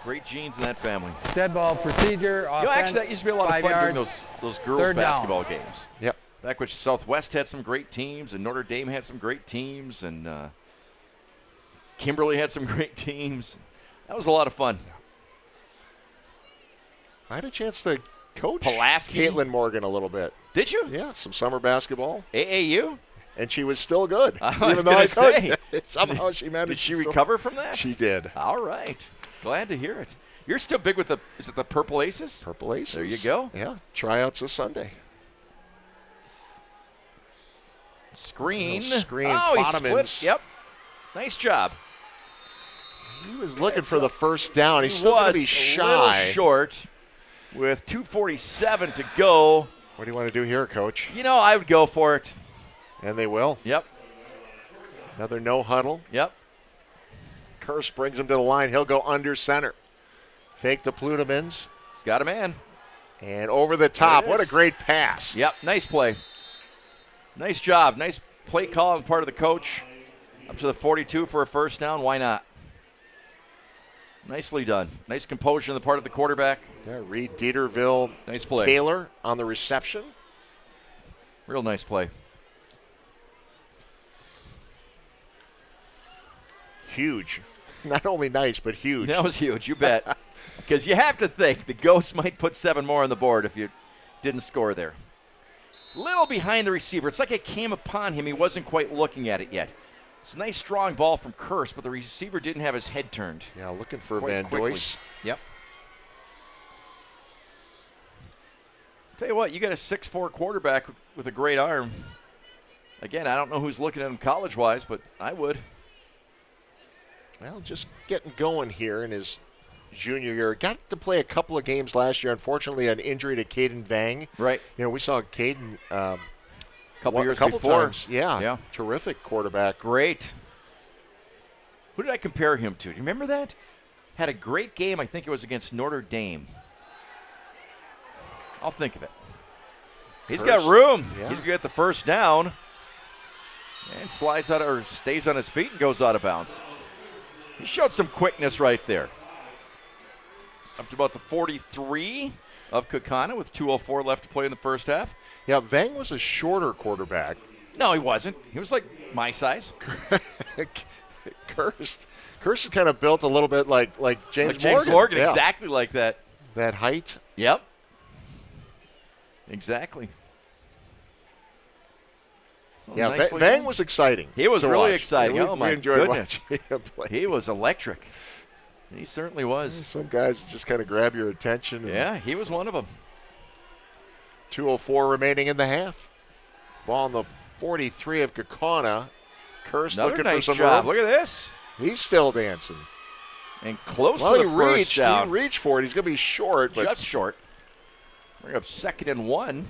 Great genes in that family. Dead ball procedure. Offense, actually, that used to be a lot of fun during those girls basketball games. Yep. Back when Southwest had some great teams, and Notre Dame had some great teams, and Kimberly had some great teams. That was a lot of fun. I had a chance to coach Pulaski. Caitlin Morgan a little bit. Did you? Yeah, some summer basketball. AAU? And she was still good. I was going to say. Somehow she managed. Did she recover from that? She did. All right. Glad to hear it. You're still big with is it the Purple Aces? Purple Aces. There you go. Yeah, tryouts this Sunday. Screen. Oh, he split. Yep. Nice job. He was looking for the first down. He's still going to be shy. A little short with 2:47 to go. What do you want to do here, Coach? I would go for it. And they will. Yep. Another no huddle. Yep. Curse brings him to the line. He'll go under center. Fake the Plutamins. He's got a man. And over the top. What a great pass. Yep. Nice play. Nice job. Nice play call on the part of the coach. Up to the 42 for a first down. Why not? Nicely done. Nice composure on the part of the quarterback. Yeah, Reed Dieterville. Nice play. Taylor on the reception. Real nice play. Huge. Not only nice, but huge. That was huge, you bet. Because you have to think the Ghosts might put 7 more on the board if you didn't score there. Little behind the receiver. It's like it came upon him. He wasn't quite looking at it yet. It's a nice strong ball from Curse, but the receiver didn't have his head turned. Yeah, looking for quite Van quickly. Doyce. Yep. Tell you what, you got a 6'4" quarterback with a great arm. Again, I don't know who's looking at him college-wise, but I would. Well, just getting going here in his junior year. Got to play a couple of games last year. Unfortunately, an injury to Caden Vang. Right. We saw Caden a couple years before. times. Yeah. Terrific quarterback. Great. Who did I compare him to? Do you remember that? Had a great game. I think it was against Notre Dame. I'll think of it. He's got room. Yeah. He's going to get the first down. And slides out or stays on his feet and goes out of bounds. He showed some quickness right there. Up to about the 43 of Kaukauna with 2:04 left to play in the first half. Yeah, Vang was a shorter quarterback. No, he wasn't. He was like my size. Curse is kind of built a little bit like James Morgan. Yeah. Exactly like that. That height. Yep. Exactly. Well, yeah, Vang was exciting. He was really watch. exciting. Yeah, oh, my enjoyed goodness. watching him play. He was electric. He certainly was. Some guys just kind of grab your attention. Yeah, he was one of them. 2:04 remaining in the half. Ball on the 43 of Kaukauna. Curse Another looking nice for some job. room. Look at this. He's still dancing. And close Well, to he the first reached. down. He reached for it. He's going to be short, but Just short. Bring up 2nd and 1.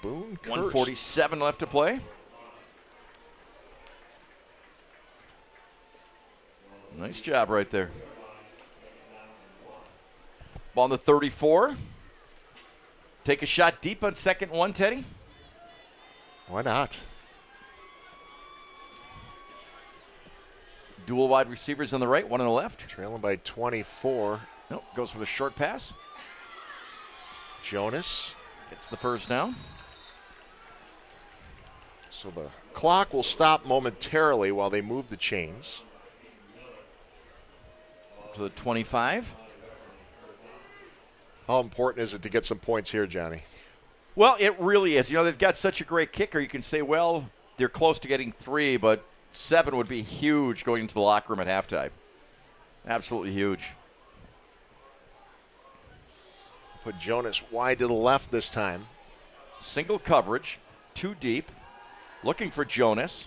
Boone Kurtz. 147 left to play. Nice job right there. Ball on the 34. Take a shot deep on 2nd and 1, Teddy. Why not? Dual wide receivers on the right, one on the left. Trailing by 24. Nope, goes for the short pass. Jonas. Gets the first down. So the clock will stop momentarily while they move the chains. To the 25. How important is it to get some points here, Johnny? Well, it really is. You know, they've got such a great kicker. You can say, well, they're close to getting 3, but 7 would be huge going into the locker room at halftime. Absolutely huge. Put Jonas wide to the left this time. Single coverage, 2 deep. Looking for Jonas.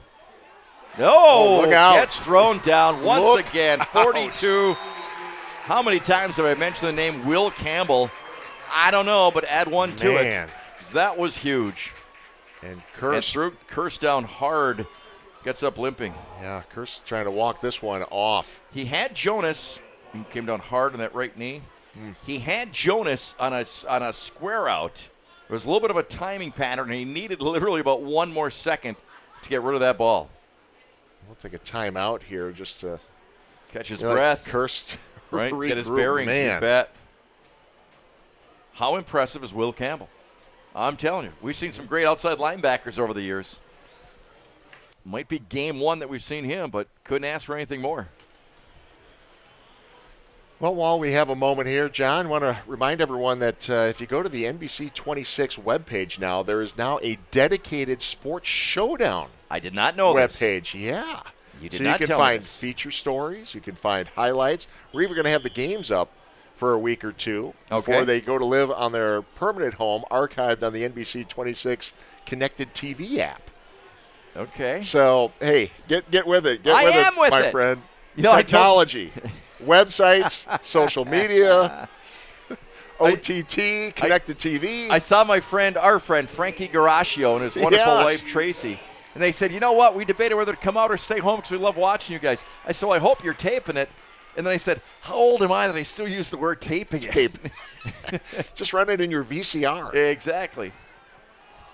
No! Look out. Gets thrown down once Look again. out. 42. How many times have I mentioned the name Will Campbell? I don't know, but add one to it. That was huge. And Kurtz. Threw Kurtz down hard. Gets up limping. Yeah, Kurtz trying to walk this one off. He had Jonas. He came down hard on that right knee. He had Jonas on a square out. It was a little bit of a timing pattern. He needed literally about 1 more second to get rid of that ball. We'll take a timeout here just to catch his breath. Like Kurtz, right? Get his bearings. Man. You bet. How impressive is Will Campbell? I'm telling you, we've seen some great outside linebackers over the years. Might be game 1 that we've seen him, but couldn't ask for anything more. Well, while we have a moment here, John, I want to remind everyone that if you go to the NBC 26 webpage now, there is now a dedicated Sports Showdown. I did not know this. Webpage, yeah. You did so not you can tell me find this. feature stories, you can find highlights. We're even going to have the games up for a week or two before they go to live on their permanent home, archived on the NBC 26 connected TV app. Okay. So, hey, get with it. I am with my it. friend. You know, technology, websites, social media, OTT, connected TV. I saw our friend Frankie Garaccio and his wonderful wife Tracy, and they said, you know what? We debated whether to come out or stay home because we love watching you guys. I said, well, I hope you're taping it. And then I said, how old am I that I still use the word taping it? Tape. Just run it in your VCR. Exactly.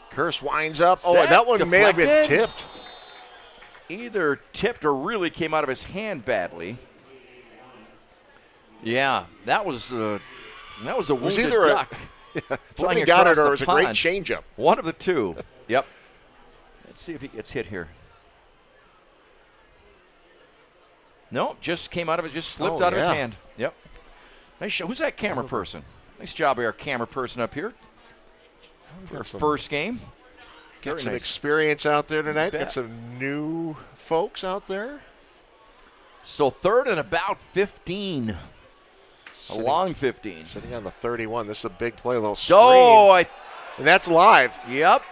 Kurtz winds up. Oh, that one may have been tipped. Either tipped or really came out of his hand badly. Yeah, that was a wounded duck. Somebody got it, or it was a great changeup. One of the two. Yep. Let's see if he gets hit here. No, just came out of it, just slipped out of his hand. Yep. Nice show. Who's that camera person? Nice job by our camera person up here. For first game. Got some experience out there tonight. Got some new folks out there. So 3rd and about 15. A long 15. Sitting on the 31. This is a big play. A little screen. And that's live. Yep.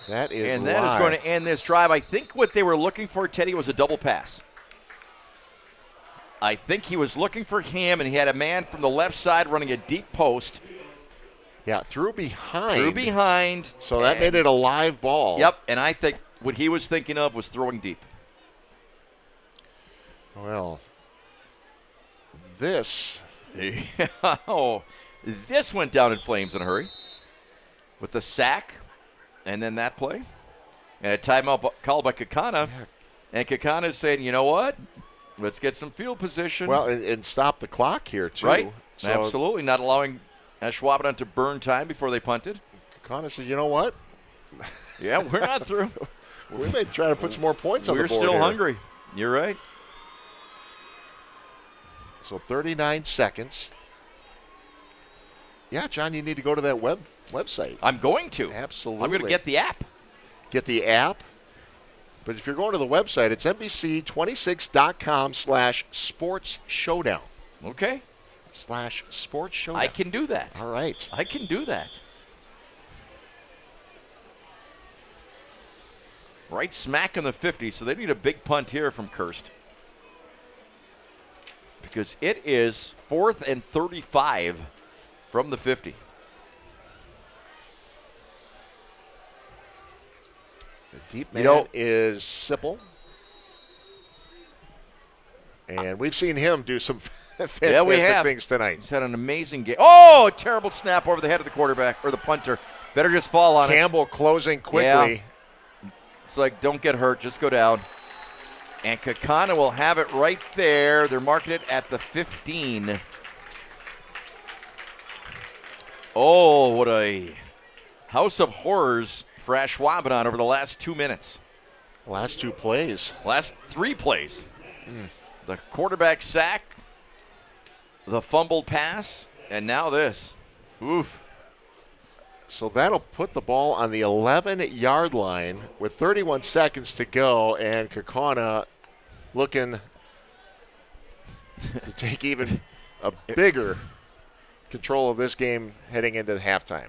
That is live. And that is going to end this drive. I think what they were looking for, Teddy, was a double pass. I think he was looking for him, and he had a man from the left side running a deep post. Yeah, through behind. So that made it a live ball. Yep, and I think what he was thinking of was throwing deep. Well, this went down in flames in a hurry. With the sack, and then that play. And a timeout called by Kaukauna. Yeah. And Kaukauna is saying, you know what? Let's get some field position. Well, and stop the clock here, too. Right, so absolutely. Not allowing Ashwaubenon to burn time before they punted. Kaukauna said, you know what? Yeah, we're not through. We may try to put some more points on the board. We're still hungry. You're right. So 39 seconds. Yeah, John, you need to go to that website. I'm going to. Absolutely. I'm going to get the app. Get the app. But if you're going to the website, it's NBC26.com/Sports Showdown. Okay. /Sports Showdown. I can do that. All right. I can do that. right smack in the 50, so they need a big punt here from Kirst. Because it is 4th and 35 from the 50. The deep man is Sipple. And we've seen him do some fantastic things tonight. He's had an amazing game. Oh, a terrible snap over the head of the quarterback, or the punter. Better just fall on Campbell closing quickly. Yeah. It's like, don't get hurt, just go down. And Kaukauna will have it right there. They're marking it at the 15. Oh, what a house of horrors for Ashwaubenon over the last 2 minutes. Last 2 plays. Last 3 plays. The quarterback sack, the fumbled pass, and now this. Oof. So that'll put the ball on the 11-yard line with 31 seconds to go, and Kaukauna looking to take even a bigger control of this game heading into halftime.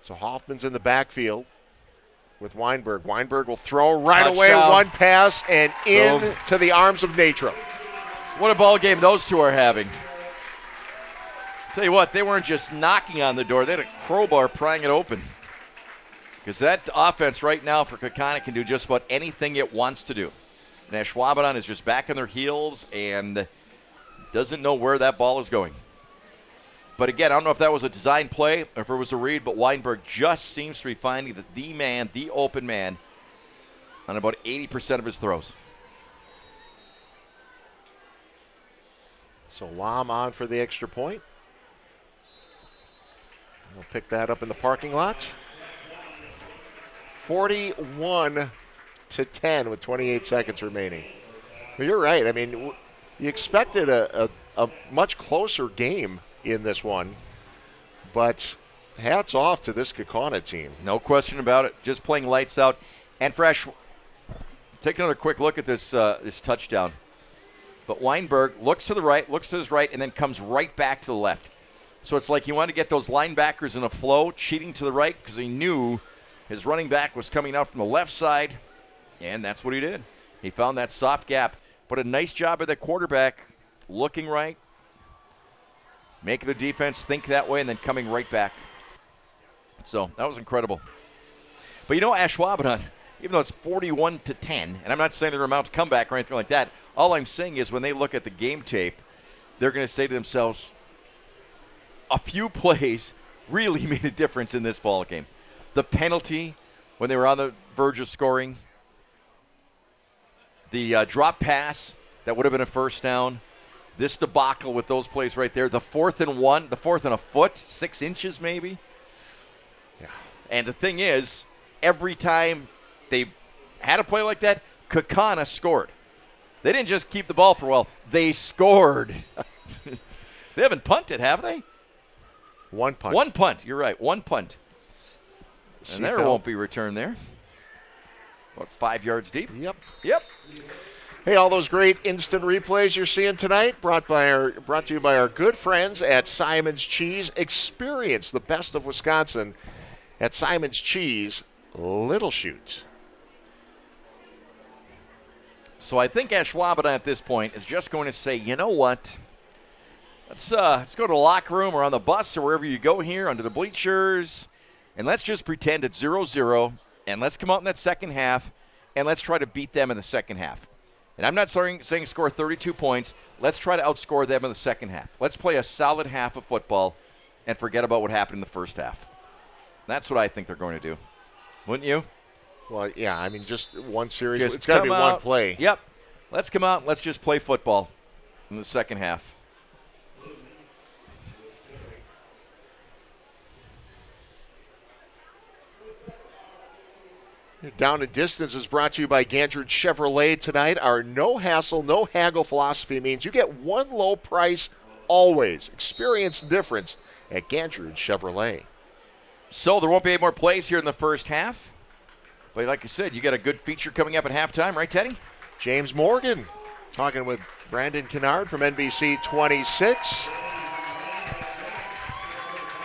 So Hoffman's in the backfield with Weinberg. Weinberg will throw right Touchdown. away, one pass, and in to the arms of Natro. What a ball game those two are having. Tell you what, they weren't just knocking on the door. They had a crowbar prying it open. Because that offense right now for Kaukauna can do just about anything it wants to do. And Ashwaubenon is just back on their heels and doesn't know where that ball is going. But again, I don't know if that was a design play or if it was a read, but Weinberg just seems to be finding the man, the open man, on about 80% of his throws. So Lomb on for the extra point. We'll pick that up in the parking lot. 41-10 with 28 seconds remaining. But you're right. I mean, you expected a much closer game in this one, but hats off to this Kaukauna team. No question about it. Just playing lights out. And Fresh, take another quick look at this this touchdown. But Weinberg looks to the right, looks to his right, and then comes right back to the left. So it's like he wanted to get those linebackers in a flow, cheating to the right because he knew his running back was coming out from the left side, and that's what he did. He found that soft gap. But a nice job of the quarterback looking right, making the defense think that way, and then coming right back. So that was incredible. But you know, Ashwaubenon, even though it's 41-10, and I'm not saying they're about to come back or anything like that, all I'm saying is when they look at the game tape, they're going to say to themselves, a few plays really made a difference in this ball game. The penalty when they were on the verge of scoring, the drop pass that would have been a first down, this debacle with those plays right there, the 4th and 1, the 4th and a foot, 6 inches maybe. Yeah. And the thing is, every time they had a play like that, Kaukauna scored. They didn't just keep the ball for a while, they scored. They haven't punted, have they? One punt. One punt, you're right, one punt. And there won't be return there. About 5 yards deep. Yep. Hey, all those great instant replays you're seeing tonight, brought to you by our good friends at Simon's Cheese. Experience the best of Wisconsin at Simon's Cheese, Little Chute. So I think Ashwaubenon at this point is just going to say, you know what? Let's go to the locker room or on the bus or wherever you go here under the bleachers, and let's just pretend it's 0-0, and let's come out in that second half, and let's try to beat them in the second half. And I'm not saying score 32 points. Let's try to outscore them in the second half. Let's play a solid half of football and forget about what happened in the first half. That's what I think they're going to do. Wouldn't you? Well, yeah, I mean, just one series. Just it's got to be out, one play. Yep. Let's come out and let's just play football in the second half. Down and Distance is brought to you by Gandrid Chevrolet tonight. Our no hassle, no haggle philosophy means you get one low price always. Experience the difference at Gandrid Chevrolet. So there won't be any more plays here in the first half. But like I said, you got a good feature coming up at halftime, right, Teddy? James Morgan talking with Brandon Kennard from NBC 26.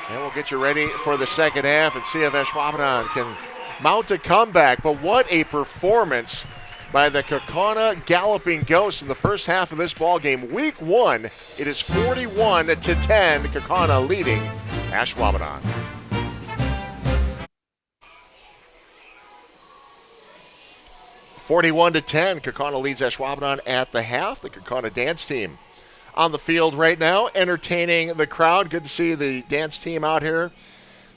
And we'll get you ready for the second half and see if Ashwaubenon can mount a comeback. But what a performance by the Kaukauna Galloping Ghosts in the first half of this ball game. Week 1, it is 41-10. Kaukauna leading Ashwaubenon. (41-10). Kaukauna leads Ashwaubenon at the half. The Kaukauna dance team on the field right now, entertaining the crowd. Good to see the dance team out here.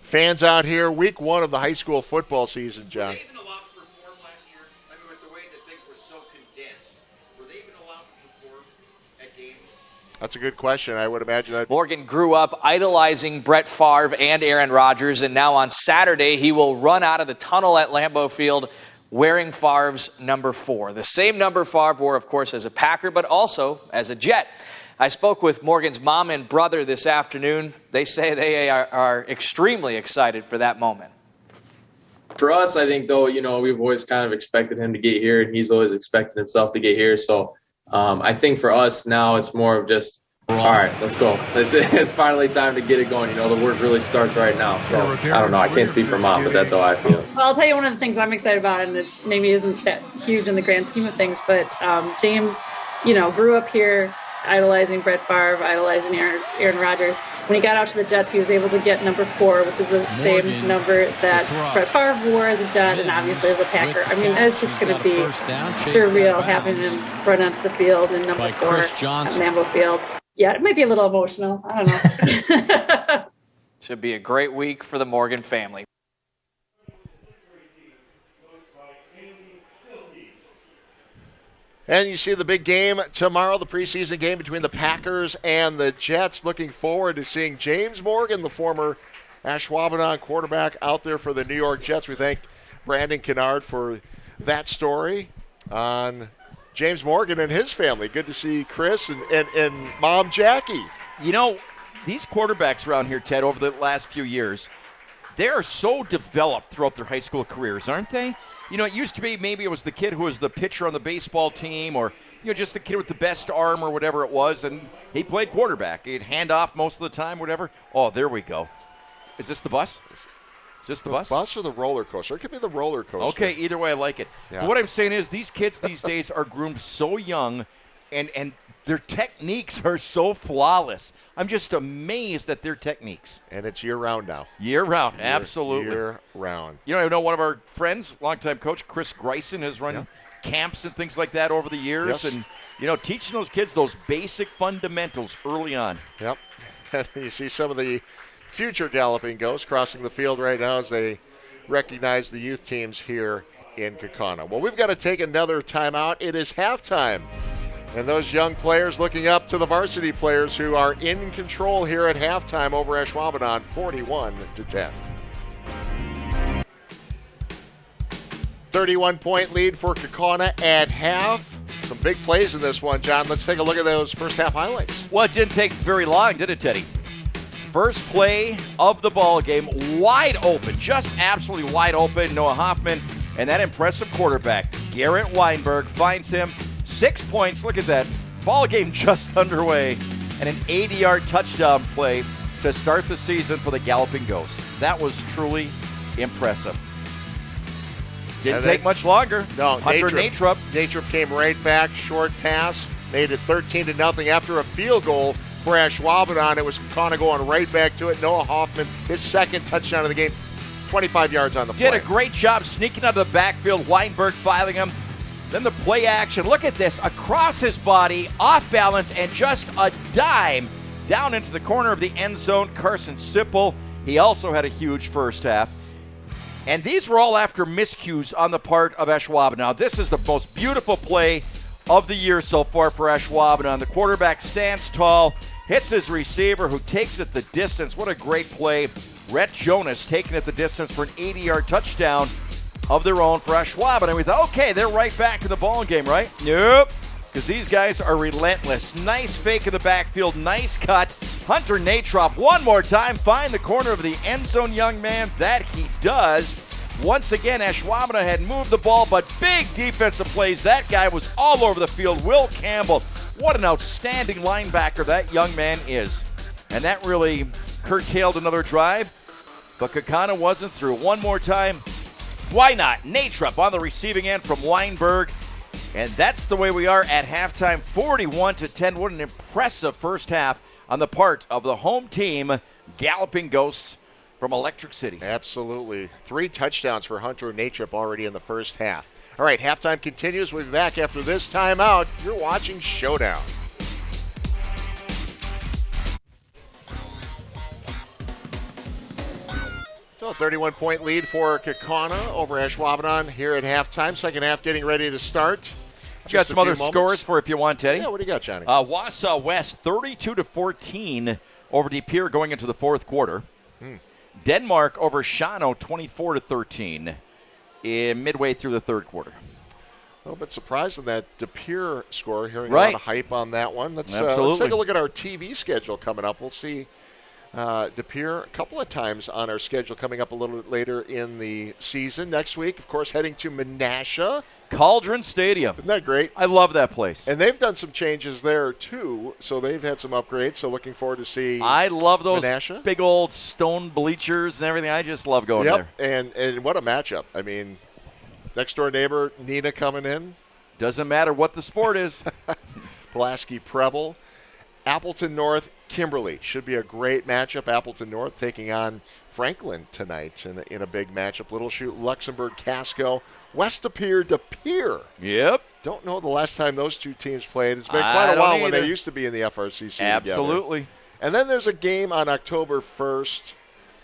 Fans out here. Week 1 of the high school football season, John. Were they even allowed to perform last year? I mean, with the way that things were so condensed, were they even allowed to perform at games? That's a good question. I would imagine that. Morgan grew up idolizing Brett Favre and Aaron Rodgers, and now on Saturday he will run out of the tunnel at Lambeau Field wearing Favre's number 4. The same number Favre wore, of course, as a Packer, but also as a Jet. I spoke with Morgan's mom and brother this afternoon. They say they are extremely excited for that moment. For us, I think, though, we've always kind of expected him to get here, and he's always expected himself to get here. So I think for us now it's more of just, all right, let's go. It's finally time to get it going. The work really starts right now. So I don't know. I can't speak for mom, but that's how I feel. Well, I'll tell you one of the things I'm excited about, and it maybe isn't that huge in the grand scheme of things, but James, grew up here idolizing Brett Favre, idolizing Aaron Rodgers. When he got out to the Jets, he was able to get number 4, which is the same number that Brett Favre wore as a Jet and obviously as a Packer. I mean, it's just going to be surreal having him run onto the field in number 4 at Lambeau Field. Yeah, it might be a little emotional. I don't know. Should be a great week for the Morgan family. And you see the big game tomorrow, the preseason game between the Packers and the Jets. Looking forward to seeing James Morgan, the former Ashwaubenon quarterback, out there for the New York Jets. We thank Brandon Kennard for that story on James Morgan and his family. Good to see Chris and Mom Jackie. These quarterbacks around here, Ted, over the last few years, they are so developed throughout their high school careers, aren't they? It used to be maybe it was the kid who was the pitcher on the baseball team or, just the kid with the best arm or whatever it was, and he played quarterback. He'd hand off most of the time, whatever. Oh, there we go. Is this the bus? Is this the bus? The bus or the roller coaster? It could be the roller coaster. Okay, either way, I like it. Yeah. But what I'm saying is these kids these days are groomed so young, and their techniques are so flawless. I'm just amazed at their techniques. And it's year-round now. Year-round, absolutely. Year-round. I know one of our friends, longtime coach, Chris Greisen, has run camps and things like that over the years. Yes. And, teaching those kids those basic fundamentals early on. Yep. You see some of the future Galloping Ghosts crossing the field right now as they recognize the youth teams here in Kaukauna. Well, we've got to take another timeout. It is halftime. And those young players looking up to the varsity players who are in control here at halftime over Ashwaubenon, 41-10. 31-point lead for Kaukauna at half. Some big plays in this one, John. Let's take a look at those first half highlights. Well, it didn't take very long, did it, Teddy? First play of the ball game, wide open, just absolutely wide open. Noah Hoffman and that impressive quarterback, Garrett Weinberg, finds him. 6 points, look at that. Ball game just underway, and an 80-yard touchdown play to start the season for the Galloping Ghosts. That was truly impressive. Didn't take much longer. No, Hunter Natrup. Natrup came right back, short pass, made it 13-0 after a field goal for Ashwaubenon. It was Kaukauna going right back to it. Noah Hoffman, his second touchdown of the game, 25 yards on the play. Did a great job sneaking out of the backfield. Weinberg filing him. Then the play action. Look at this. Across his body, off balance, and just a dime down into the corner of the end zone. Carson Sipple. He also had a huge first half. And these were all after miscues on the part of Ashwaubenon. Now, this is the most beautiful play of the year so far for Ashwaubenon. The quarterback stands tall, hits his receiver who takes it the distance. What a great play. Rhett Jonas taking it the distance for an 80-yard touchdown of their own for Ashwaubenon. And we thought, okay, they're right back in the ball game, right? Nope, because these guys are relentless. Nice fake in the backfield, nice cut. Hunter Natrup one more time, find the corner of the end zone, young man. That he does. Once again, Ashwaubenon had moved the ball, but big defensive plays. That guy was all over the field. Will Campbell, what an outstanding linebacker that young man is. And that really curtailed another drive, but Kaukauna wasn't through. One more time. Why not? Natrup on the receiving end from Weinberg. And that's the way we are at halftime, 41-10. What an impressive first half on the part of the home team, Galloping Ghosts from Electric City. Absolutely. 3 touchdowns for Hunter Natrup already in the first half. All right, halftime continues. We'll be back after this timeout. You're watching Showdown. So a 31-point lead for Kaukauna over Ashwaubenon here at halftime. Second half getting ready to start. You got some other scores for if you want, Teddy? Yeah, what do you got, Johnny? Wausau West, 32-14 over De Pere going into the fourth quarter. Denmark over Shawano, 24-13 in midway through the third quarter. A little bit surprised in that De Pere score, hearing a Right. lot of hype on that one. Let's take Absolutely. a look at our TV schedule coming up. We'll see De Pere a couple of times on our schedule coming up a little bit later in the season. Next week, of course, heading to Menasha. Cauldron Stadium. Isn't that great? I love that place. And they've done some changes there, too, so they've had some upgrades. So looking forward to see I love those Menasha. big old stone bleachers and everything. I just love going there. And what a matchup. I mean, next-door neighbor, Neenah coming in. Doesn't matter what the sport is. Pulaski Preble. Appleton North, Kimberly. Should be a great matchup. Appleton North taking on Franklin tonight in a big matchup. Little Chute, Luxembourg, Casco. West De Pere. Yep. Don't know the last time those two teams played. It's been I quite a don't while when either. they used to be in the FRCC together. Absolutely. And then there's a game on October 1st.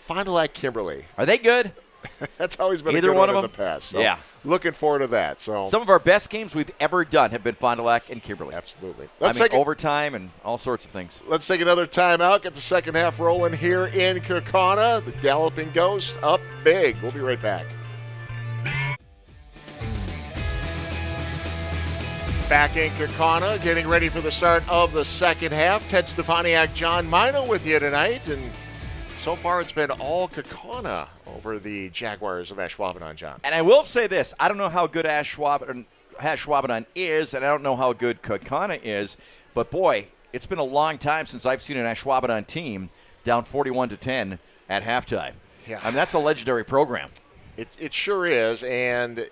Fond du Lac, Kimberly. Are they good? That's always been Either a good one one of in the them? past. So Yeah. Looking forward to that. So Some of our best games we've ever done have been Fond du Lac and Kimberly. absolutely. Overtime and all sorts of things. Let's take another timeout. Get the second half rolling here in Kaukauna. The Galloping Ghost up big. We'll be right back. Back in Kaukauna, getting ready for the start of the second half. Ted Stefaniak, John Mino with you tonight, and so far it's been all Kaukauna over the Jaguars of Ashwaubenon, John. And I will say this. I don't know how good Ashwaubenon is, and I don't know how good Kaukauna is, but boy, it's been a long time since I've seen an Ashwaubenon team down 41-10 at halftime. Yeah. I mean, that's a legendary program. It sure is, and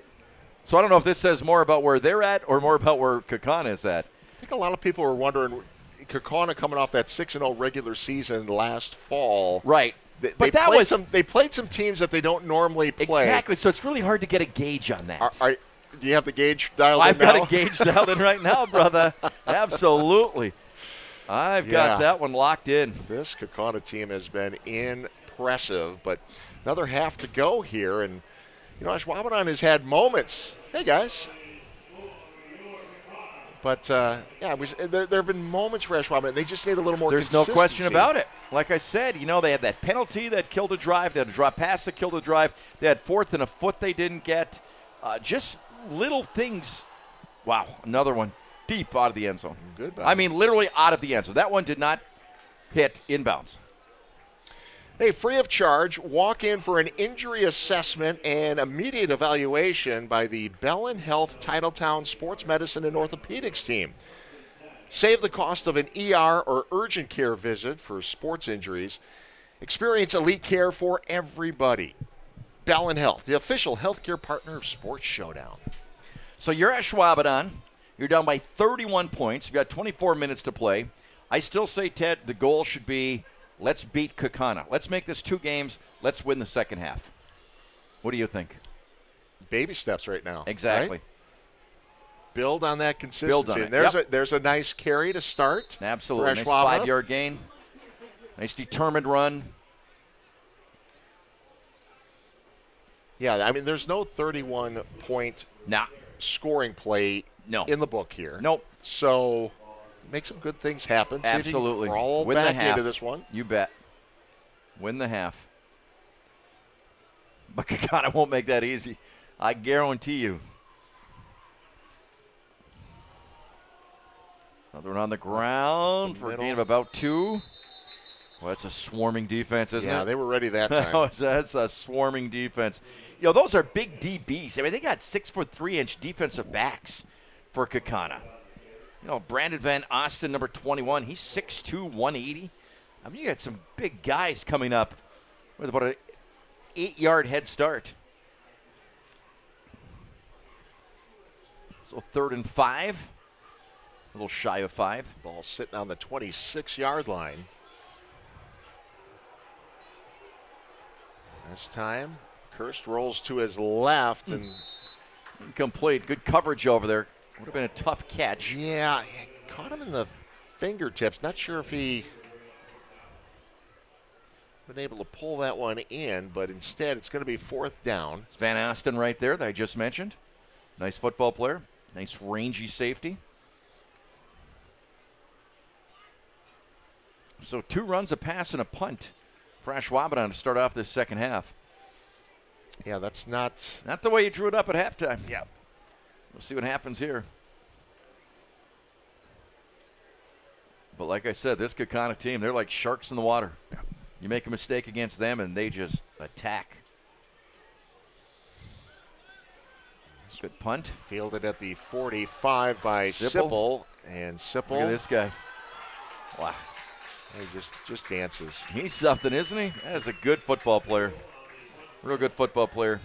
So I don't know if this says more about where they're at or more about where Kaukauna is at. I think a lot of people were wondering, Kaukauna coming off that 6-0 regular season last fall. Right. They played some teams that they don't normally play. Exactly. So it's really hard to get a gauge on that. Do you have the gauge dialed I've in now? got a gauge dialed in right now, brother. Absolutely. I've got that one locked in. This Kaukauna team has been impressive, but another half to go here, and Ashwaubenon has had moments. Hey guys. But there have been moments for Ashwaubenon. They just need a little more. There's no question about it. Like I said, they had that penalty that killed a drive. They had a drop pass that killed a drive. They had fourth and a foot they didn't get. Just little things. Wow, another one deep out of the end zone. Good. I mean, literally out of the end zone. That one did not hit inbounds. Hey, free of charge, walk in for an injury assessment and immediate evaluation by the Bellin Health Titletown Sports Medicine and Orthopedics team. Save the cost of an ER or urgent care visit for sports injuries. Experience elite care for everybody. Bellin Health, the official healthcare partner of Sports Showdown. So you're Ashwaubenon. You're down by 31 points. You've got 24 minutes to play. I still say, Ted, the goal should be let's beat Kaukauna. Let's make this 2 games. Let's win the second half. What do you think? Baby steps right now. Exactly. Right? Build on that consistency. Build on it. And there's a nice carry to start. Absolutely. Nice Ashwaubenon. 5-yard gain. Nice determined run. Yeah, I mean, there's no 31-point scoring play in the book here. Nope. So make some good things happen. Absolutely. Crawl Win back the half. into this one. You bet. Win the half. But Kaukauna won't make that easy. I guarantee you. Another one on the ground for a gain of about 2. Well, that's a swarming defense, isn't it? Yeah, they were ready that time. That's a swarming defense. Those are big DBs. I mean, they got 6'3" defensive backs for Kaukauna. Brandon Van Osten, number 21, he's 6'2", 180. I mean, you got some big guys coming up with about an 8-yard head start. So 3rd and 5. A little shy of 5. Ball sitting on the 26-yard line. This time, Kirst rolls to his left and Incomplete. Good coverage over there. Would have been a tough catch. yeah, caught him in the fingertips. Not sure if he been able to pull that one in, but instead it's going to be 4th down. It's Van Asten right there that I just mentioned. Nice football player. Nice rangy safety. So 2 runs, a pass, and a punt for Ashwaubenon to start off this second half. Yeah, that's not the way you drew it up at halftime. Yeah. We'll see what happens here. But like I said, this Kaukauna team, they're like sharks in the water. Yeah. You make a mistake against them, and they just attack. Good punt. Fielded at the 45 by Sipple. And Sipple. Look at this guy. Wow. He just dances. He's something, isn't he? That is a good football player. Real good football player.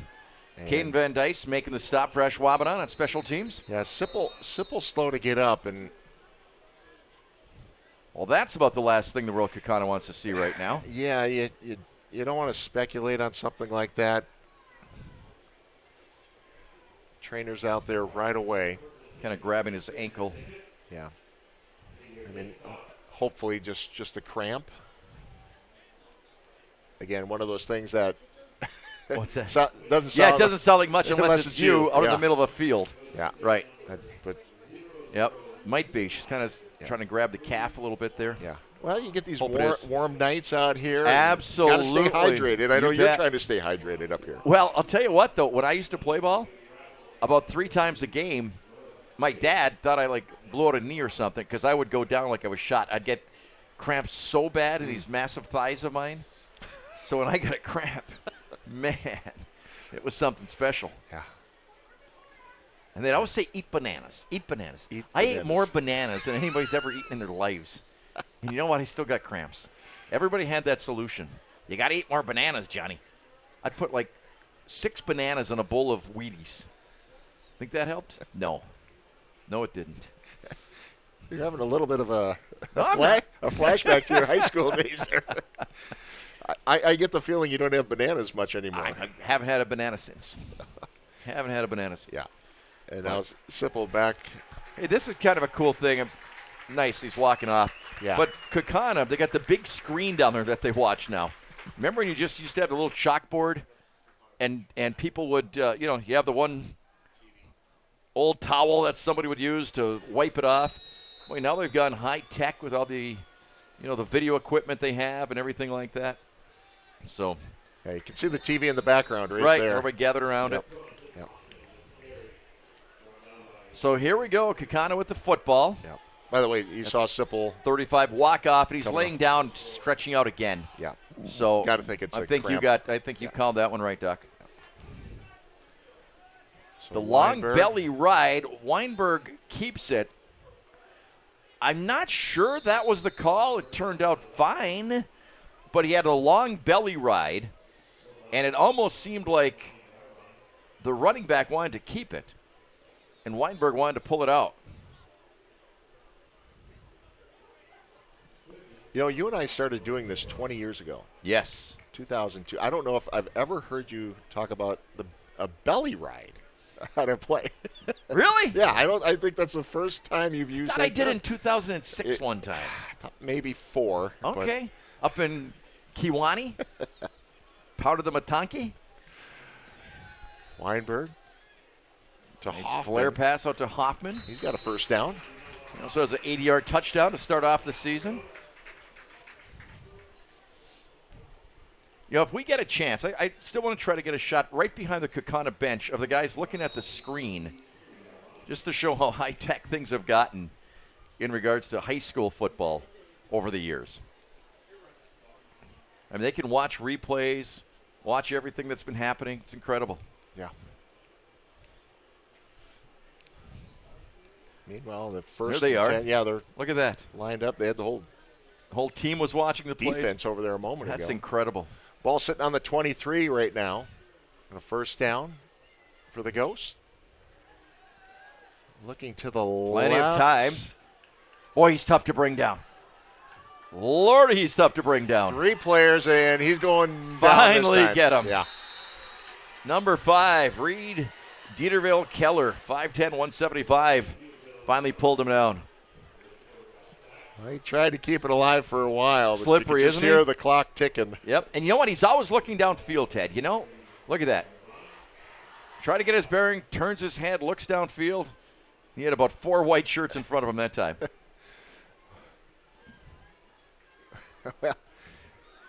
Caden Van Dice making the stop for Ashwaubenon on special teams. Yeah, Sipple's slow to get up, and well, that's about the last thing the Royal Kaukauna wants to see right now. Yeah, you don't want to speculate on something like that. Trainer's out there right away. Kind of grabbing his ankle. Yeah. I mean, hopefully just a cramp. Again, one of those things that what's that? Doesn't sound, yeah, it doesn't sound like much unless it's you out in the middle of a field. Yeah. Right. But yep, might be. She's kind of trying to grab the calf a little bit there. Yeah. Well, you get these warm nights out here. Absolutely. Got to stay hydrated. I know you're trying to stay hydrated up here. Well, I'll tell you what, though. When I used to play ball, about 3 times a game, my dad thought I blew out a knee or something because I would go down like I was shot. I'd get cramps so bad in these massive thighs of mine. So when I got a cramp, man, it was something special. Yeah. And they'd always say, eat bananas. Eat bananas. I ate more bananas than anybody's ever eaten in their lives. And you know what? I still got cramps. Everybody had that solution. You got to eat more bananas, Johnny. I'd put 6 bananas in a bowl of Wheaties. Think that helped? No. No, it didn't. You're having a little bit of a a flashback to your high school days there. I get the feeling you don't have bananas much anymore. I haven't had a banana since. Haven't had a banana since. Yeah. And now Sipple back. Hey, this is kind of a cool thing. Nice, he's walking off. Yeah. But Kaukauna, they got the big screen down there that they watch now. Remember when you just used to have the little chalkboard, and people would, you have the one old towel that somebody would use to wipe it off. Boy, now they've gone high tech with all the, the video equipment they have and everything like that. So, yeah, you can see the TV in the background there. Everybody gathered around it. Yep. So here we go, Kaukauna with the football. Yep. By the way, you saw Sipple 35 walk off, and he's laying down, stretching out again. Yeah. So got to think it's I think you called that one right, Doc. So the long belly ride, Weinberg keeps it. I'm not sure that was the call. It turned out fine, but he had a long belly ride, and it almost seemed like the running back wanted to keep it, and Weinberg wanted to pull it out. You and I started doing this 20 years ago. Yes. 2002. I don't know if I've ever heard you talk about a belly ride on a play. Really? Yeah, I think that's the first time you've used that. I did in 2006 one time. Maybe 4. Okay. Up in Kiwani? Part of the Matanki? Weinberg to nice Hoffman. Flare pass out to Hoffman. He's got a first down. He also has an 80-yard touchdown to start off the season. If we get a chance, I still want to try to get a shot right behind the Kaukauna bench of the guys looking at the screen, just to show how high-tech things have gotten in regards to high school football over the years. I mean, they can watch replays, watch everything that's been happening. It's incredible. Yeah. Meanwhile, the first there they are. 10, yeah, they're look at that lined up. They had the whole The whole team was watching the play. defense over there a moment ago. That's incredible. Ball sitting on the 23 right now. And a first down for the Ghosts. Looking to the Plenty left. of time. Boy, he's tough to bring down. Lord, he's tough to bring down. 3 players, and he's going down Finally this time. get him. Yeah. Number 5, Reed Dieterville Keller, 5'10", 175. Finally pulled him down. Well, he tried to keep it alive for a while. But Slippery, you can just isn't hear he? the clock ticking. Yep. And you know what? He's always looking downfield, Ted. You know? Look at that. Try to get his bearing, turns his head, looks downfield. He had about 4 white shirts in front of him that time. Well,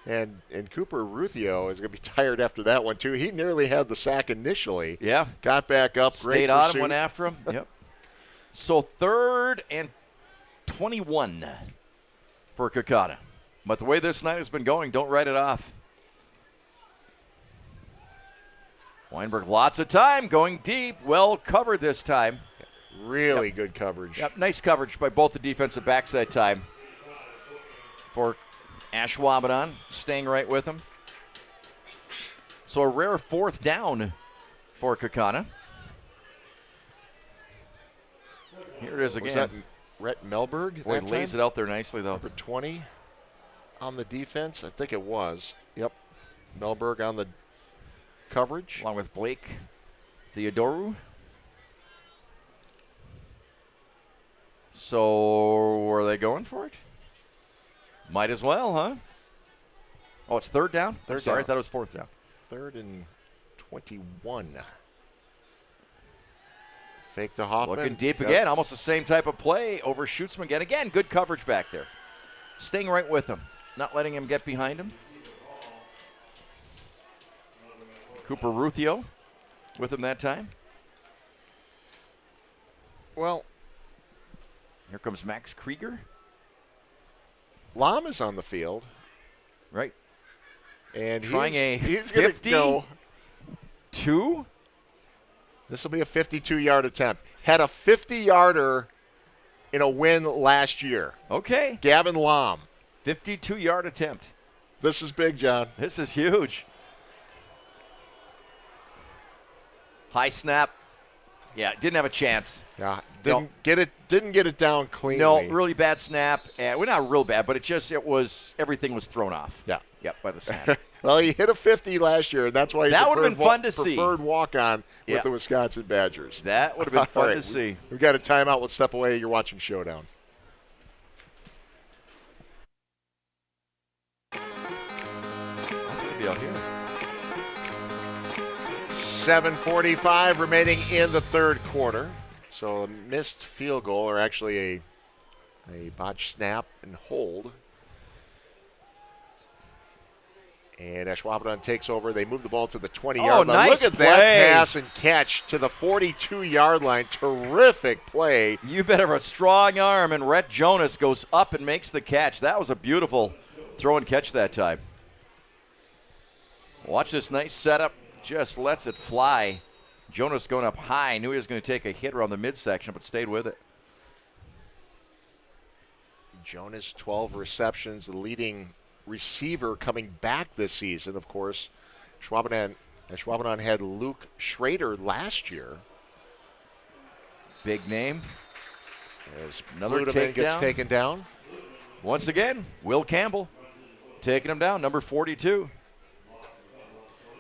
and Cooper Ruthio is going to be tired after that one, too. He nearly had the sack initially. Yeah. Got back up. Stayed Great on pursuit. him, went after him. Yep. So 3rd and 21 for Kaukauna. But the way this night has been going, don't write it off. Weinberg, lots of time, going deep, well covered this time. Really good coverage. Yep, nice coverage by both the defensive backs that time. For Ashwaubenon, staying right with him. So a rare 4th down for Kaukauna. Here it is Was again. that Rhett Melberg? Boy, that lays time? it out there nicely, though. Number 20 on the defense. I think it was. Yep. Melberg on the coverage. Along with Blake Theodoru. So, are they going for it? Might as well, huh? Oh, it's 3rd down? Third Sorry, down. I thought it was 4th down. 3rd and 21. Fake to Hoffman. Looking deep Yep. again. Almost the same type of play. Overshoots him again. Again, good coverage back there. Staying right with him. Not letting him get behind him. Cooper Ruthio with him that time. Well, Here comes Max Krieger. Lomb is on the field. Right. And Trying a he's going to 50. go. 2. This will be a 52-yard attempt. Had a 50-yarder in a win last year. Okay. Gavin Lomb. 52-yard attempt. This is big, John. This is huge. High snap. Yeah, didn't have a chance. Yeah, No. didn't get it down cleanly. No, really bad snap. Well, not real bad, but everything was thrown off. Yeah. Yep, by the snap. Well, he hit a 50 last year, and that's why he's That would've been fun to see. preferred walk-on Yeah. with the Wisconsin Badgers. That would have been All fun right, to see. We've got a timeout. Let's step away. You're watching Showdown. I'm going to be out here. 7:45 remaining in the 3rd quarter. So a missed field goal, or actually a botched snap and hold. And Ashwaubenon takes over. They move the ball to the 20-yard line. Nice Look at play. that pass and catch to the 42-yard line. Terrific play. You better have a strong arm, and Rhett Jonas goes up and makes the catch. That was a beautiful throw and catch that time. Watch this nice setup. Just lets it fly. Jonas going up high. Knew he was going to take a hit around the midsection, but stayed with it. Jonas, 12 receptions, the leading receiver coming back this season. Of course, Ashwaubenon had Luke Schrader last year. Big name. As Another Ludeman gets takedown. taken down. Once again, Will Campbell taking him down, number 42.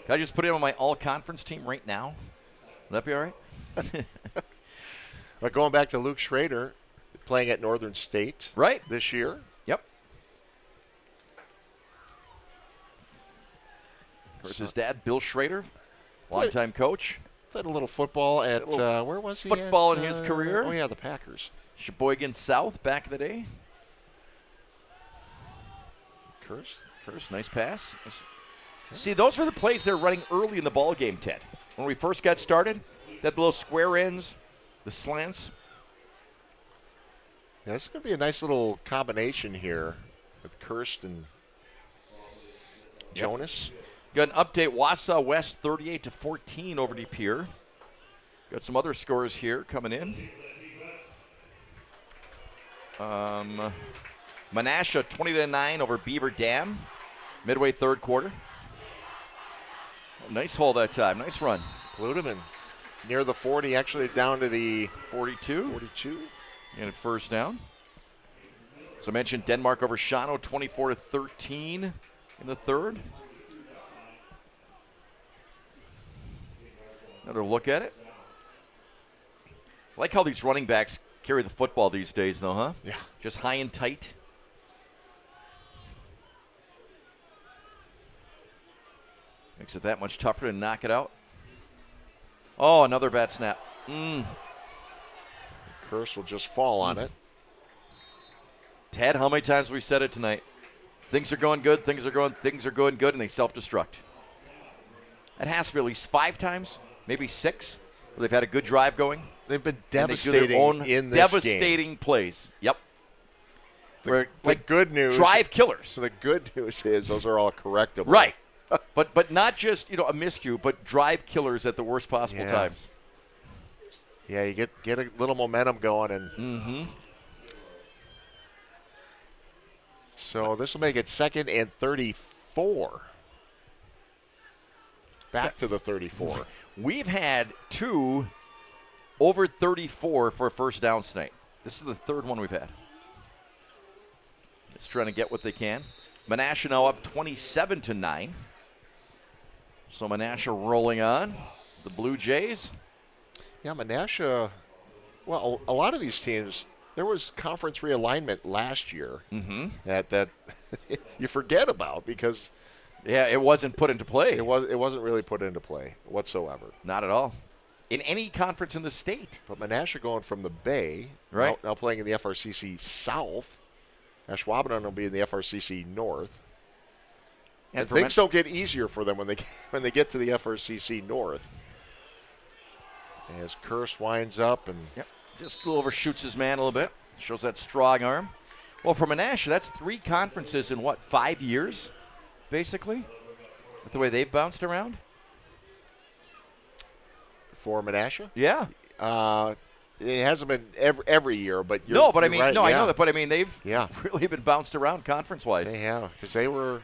Can I just put him on my all-conference team right now? Will that be all right? But going back to Luke Schrader, playing at Northern State Right. this year. Yep. Of course, his dad, Bill Schrader, longtime coach. Played a little football at, little where was he football at? in his career. Oh, yeah, the Packers. Sheboygan South back in the day. Curse. Nice pass. See, those are the plays they're running early in the ball game, Ted. When we first got started, that little square ends, the slants. Yeah, this is going to be a nice little combination here with Kirst and Jonas. Got an update, Wausau West 38-14 over De Pere. Got some other scores here coming in. Menasha 20-9 over Beaver Dam, midway third quarter. Nice hole that time. Nice run. Bludeman near the 40, actually down to the 42. 42. And first down. So I mentioned Denmark over Shawano, 24-13 in the third. Another look at it. I like how these running backs carry the football these days, though, huh? Yeah. Just high and tight. Makes it that much tougher to knock it out. Oh, another bad snap. Curse will just fall on it. Ted, how many times have we said it tonight? Things are going good, things are going good, and they self-destruct. It has to be at least 5 times, maybe 6, where they've had a good drive going. They've been They do devastating their own in this devastating game. plays. Yep. The good news. Drive killers. So the good news is those are all correctable. Right. but not just, a miscue, but drive killers at the worst possible times. Yeah, you get a little momentum going, and so this will make it 2nd and 34. Back to the 34. We've had 2 over 34 for first downs tonight. This is the 3rd one we've had. Just trying to get what they can. Menasha now up 27-9. So Menasha rolling on. The Blue Jays. Yeah, Menasha, well, a lot of these teams, there was conference realignment last year that you forget about because it wasn't put into play. It wasn't really put into play whatsoever. Not at all. In any conference in the state. But Menasha going from the Bay, right? Now playing in the FRCC South. Ashwaubenon will be in the FRCC North. And things don't get easier for them when they get to the FRCC North. As Curse winds up and just a little overshoots his man a little bit. Shows that strong arm. Well, for Menasha, that's 3 conferences in 5 years, basically, with the way they've bounced around. For Menasha? Yeah. It hasn't been every year, but I know right, I know that, but I mean they've Yeah. really been bounced around conference-wise. They have, because they were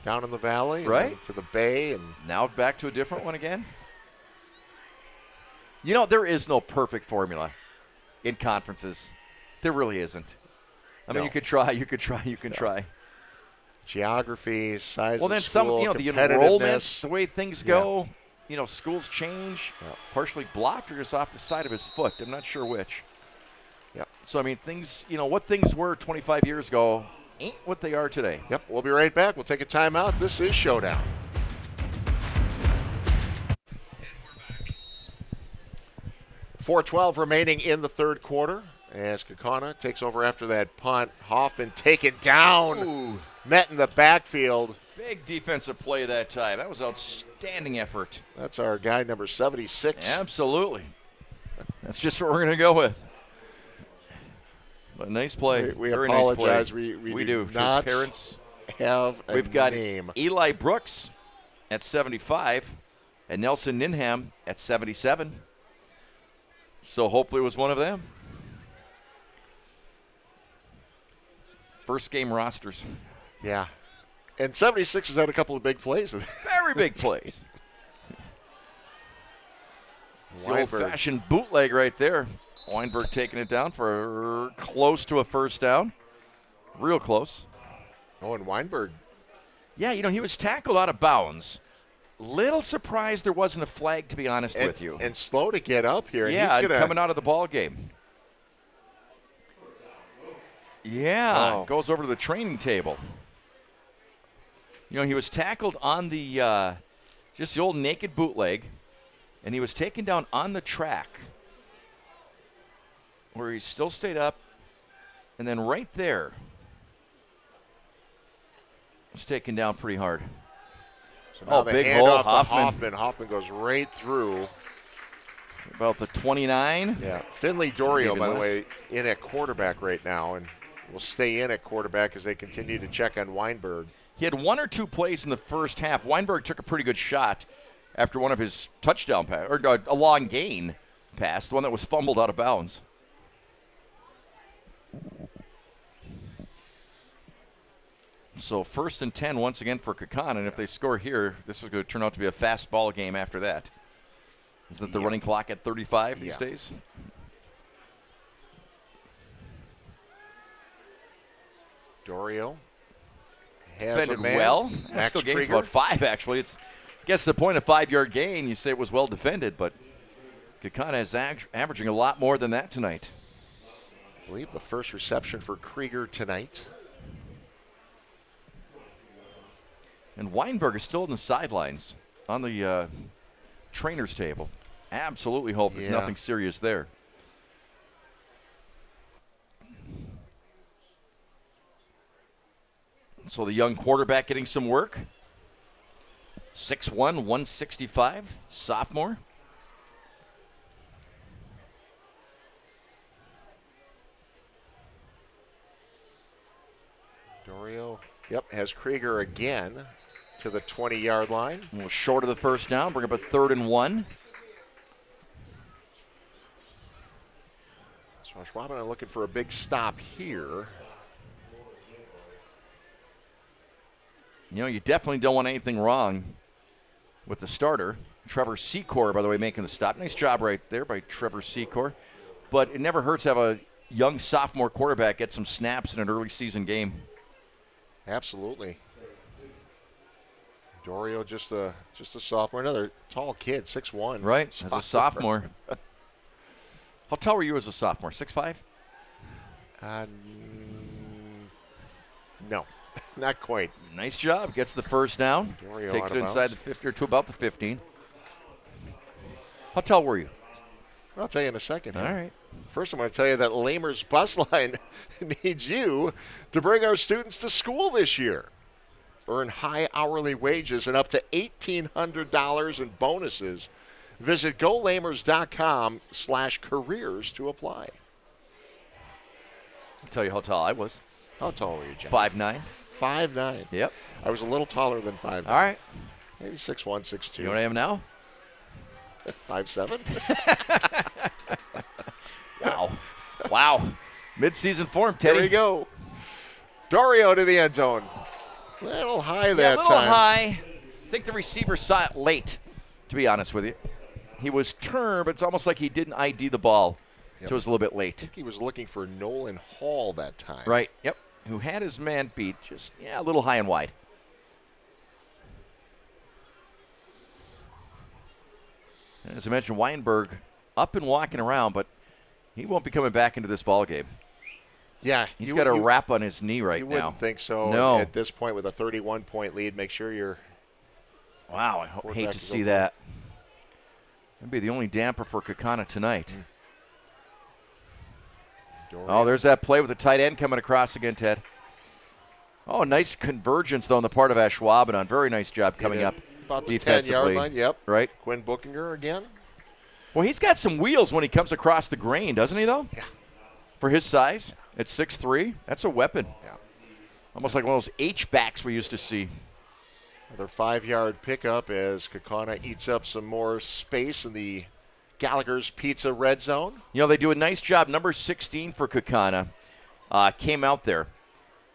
down in the valley, and right, then to the Bay, and now back to a different one again. There is no perfect formula in conferences. There really isn't. I mean, you could try. Geography, size well, of then school, the enrollment, the way things go. Schools change. Partially blocked or just off the side of his foot. I'm not sure which. Yeah. So, I mean, things, what things were 25 years ago ain't what they are today. Yep. We'll be right back. We'll take a timeout. This is Showdown. .412 remaining in the third quarter as Kaukauna takes over after that punt. Hoffman taken down. Ooh. Met in the backfield. Big defensive play that time. That was outstanding effort. That's our guy, number 76. Absolutely. That's just what we're going to go with. But nice play. We Very apologize. Nice play. We do. not His parents have a We've got name. Eli Brooks at 75 and Nelson Ninham at 77. So hopefully it was one of them. First game rosters. Yeah. And 76 has had a couple of big plays. Very big plays. It's the old-fashioned bootleg right there. Weinberg taking it down for close to a first down. Real close. Oh, and Weinberg. Yeah, he was tackled out of bounds. Little surprised there wasn't a flag, to be honest with you. And slow to get up here. Yeah, coming out of the ball game. Yeah, goes over to the training table. He was tackled on the just the old naked bootleg, and he was taken down on the track where he still stayed up, and then right there was taken down pretty hard. So now big hole, Hoffman. Hoffman goes right through. About the 29. Yeah, Finley Dorio, by the way, in at quarterback right now, and will stay in at quarterback as they continue to check on Weinberg. He had 1 or 2 plays in the first half. Weinberg took a pretty good shot after one of his touchdown pass, or a long gain pass, the one that was fumbled out of bounds. So 1st and 10 once again for Kaukauna, and if they score here, this is going to turn out to be a fast ball game after that. Isn't the running clock at 35 these days? Dorio has defended a man. well. Max Still gains Krieger. about 5, actually. It's, I guess the point of 5-yard gain, you say it was well defended, but Kaukauna is averaging a lot more than that tonight. I believe the first reception for Krieger tonight. And Weinberg is still in the sidelines on the trainer's table. Absolutely hope there's nothing serious there. So the young quarterback getting some work. 6'1", 165, sophomore. Dorio, has Krieger again to the 20-yard line. A little short of the first down, bring up a 3rd and 1. So Ashwaubenon looking for a big stop here. You know, you definitely don't want anything wrong with the starter. Trevor Secor, by the way, making the stop. Nice job right there by Trevor Secor. But it never hurts to have a young sophomore quarterback get some snaps in an early season game. Absolutely. Dorio just a sophomore, another tall kid, 6'1". Right, as a sophomore. How tall were you as a sophomore? 6'5"? No, not quite. Nice job. Gets the first down. Dorio Takes out it of inside the 50 or to about the 15. How tall were you? I'll tell you in a second. All right. First, I'm going to tell you that Lamers Bus Line needs you to bring our students to school this year. Earn high hourly wages and up to $1,800 in bonuses. Visit golamers.com/careers to apply. I'll tell you how tall I was. How tall were you, John? 5'9". 5'9". Yep. I was a little taller than 5'9". All right. Maybe 6'1", 6'2". You know what I am now? 5'7". Wow. Mid-season form, Teddy. There we go. Dorio to the end zone. A little high that a little time. high. I think the receiver saw it late, to be honest with you. He was turned, but it's almost like he didn't ID the ball. So it was a little bit I late. think he was looking for Nolan Hall that time. Right, yep. Who had his man beat, just, a little high and wide. And as I mentioned, Weinberg up and walking around, but he won't be coming back into this ball game. Yeah. He's got a wrap on his knee right you now. You wouldn't think so. No. At this point with a 31-point lead, make sure you're... Wow, I hate to see that. That'd be the only damper for Kaukauna tonight. Oh, there's that play with the tight end coming across again, Ted. Oh, nice convergence, though, on the part of Ashwaubenon. Very nice job coming up about the defensively. 10-yard line, yep. Right. Quinn Bookinger again. Well, he's got some wheels when he comes across the grain, doesn't he, though? Yeah. For his size, at 6'3", that's a weapon. Yeah. Almost like one of those H-backs we used to see. Another 5-yard pickup as Kaukauna eats up some more space in the Gallagher's Pizza red zone. You know, they do a nice job. Number 16 for Kaukauna came out there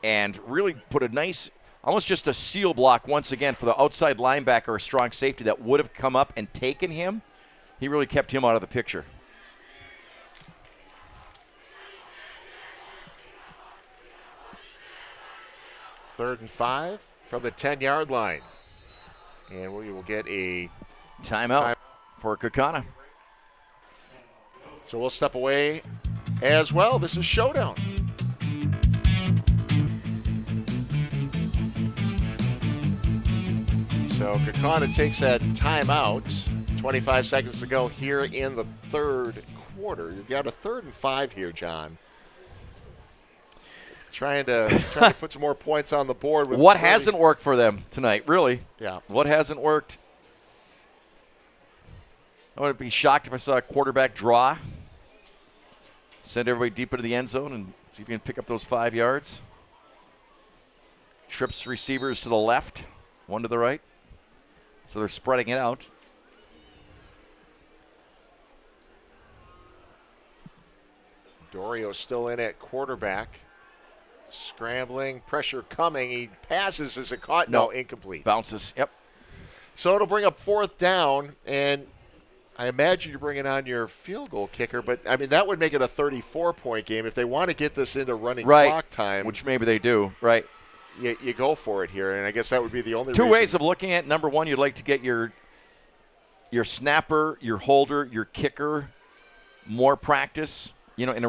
and really put a nice, almost just a seal block once again for the outside linebacker, a strong safety that would have come up and taken him. He really kept him out of the picture. Third and 5 from the 10-yard line. And we will get a timeout for Kaukauna. So we'll step away as well. This is Showdown. So Kaukauna takes that timeout. 25 seconds to go here in the third quarter. You've got a 3rd and 5 here, John. Trying to put some more points on the board. With what hasn't worked for them tonight, really? Yeah. What hasn't worked? I would be shocked if I saw a quarterback draw. Send everybody deep into the end zone and see if you can pick up those 5 yards. Trips receivers to the left, one to the right. So they're spreading it out. Dorio still in at quarterback. Scrambling, pressure coming. He passes. Is it caught? No, incomplete. Bounces. Yep. So it'll bring up 4th down, and I imagine you're bringing on your field goal kicker, but I mean that would make it a 34-point game if they want to get this into running clock time. Which maybe they do. Right. You go for it here, and I guess that would be the only Two reason. ways of looking at it. Number one, you'd like to get your snapper, your holder, your kicker more practice, in a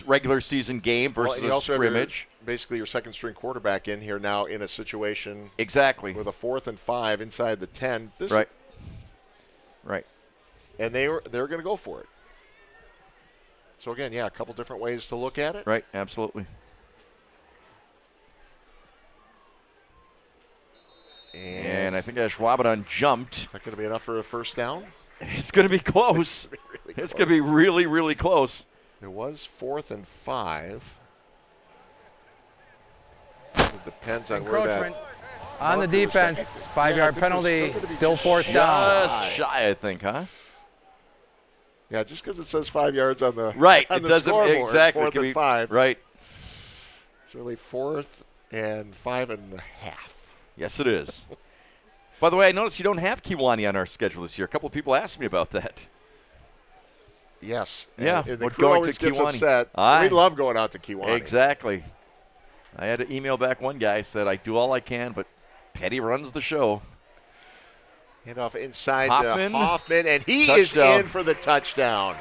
regular season game versus you also scrimmage. Have basically your second string quarterback in here now in a situation exactly with a 4th and 5 inside the 10. Right. And they're going to go for it. So again, a couple different ways to look at it. Right, absolutely. And I think Ashwaubenon jumped. Is that going to be enough for a first down? It's going to be close. It's going to be really, really close. It was 4th and 5. It depends on where that. On the defense, 5-yard penalty, still 4th down. Just shy, I think, huh? Yeah, just because it says 5 yards on the it doesn't scoreboard, exactly 4th and 5. Right. It's really 4th and 5.5. Yes, it is. By the way, I noticed you don't have Kewanee on our schedule this year. A couple of people asked me about that. Yes. Yeah. And the crew always gets upset. We love going out to Kewanee. Exactly. I had to email back one guy, said, I do all I can, but Petty runs the show. Hand off inside Hoffman, and he touchdown. is in for the touchdown.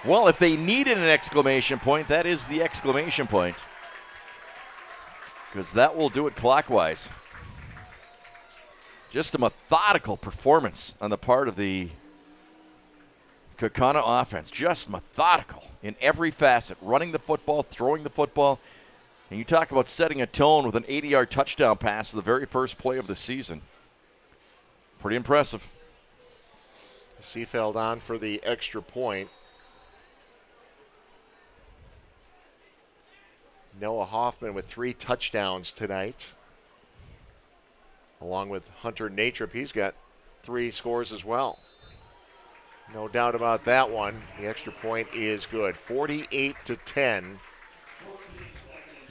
Well, if they needed an exclamation point, that is the exclamation point. Because that will do it clockwise. Just a methodical performance on the part of the Kaukauna offense. Just methodical in every facet. Running the football, throwing the football. And you talk about setting a tone with an 80-yard touchdown pass to the very first play of the season. Pretty impressive. Seefeld on for the extra point. Noah Hoffman with 3 touchdowns tonight. Along with Hunter Natrip, he's got 3 scores as well. No doubt about that one. The extra point is good. 48-10.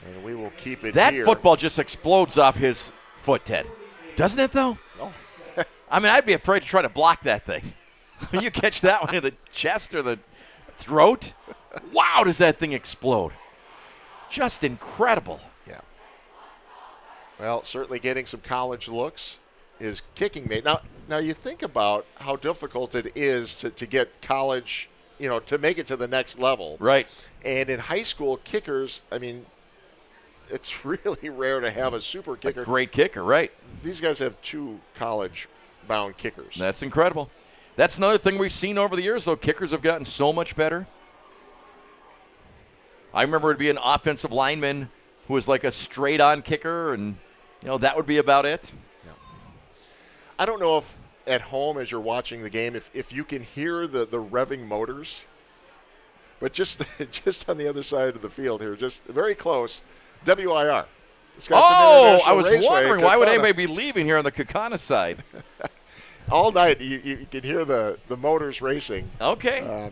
And we will keep it that here. That football just explodes off his foot, Ted. Doesn't it, though? Oh. I mean, I'd be afraid to try to block that thing. You catch that one in the chest or the throat. Wow, does that thing explode. Just incredible. Yeah. Well, certainly getting some college looks is kicking me. Now you think about how difficult it is to get college, to make it to the next level. Right. And in high school, kickers, I mean, it's really rare to have a super kicker. A great kicker, right. These guys have 2 college-bound kickers. That's incredible. That's another thing we've seen over the years, though. Kickers have gotten so much better. I remember it'd be an offensive lineman who was like a straight-on kicker, and, that would be about it. Yeah. I don't know if at home as you're watching the game, if you can hear the revving motors, but just on the other side of the field here, just very close, WIR. I was wondering, why would anybody be leaving here on the Kaukauna side? All night you can hear the motors racing. Okay.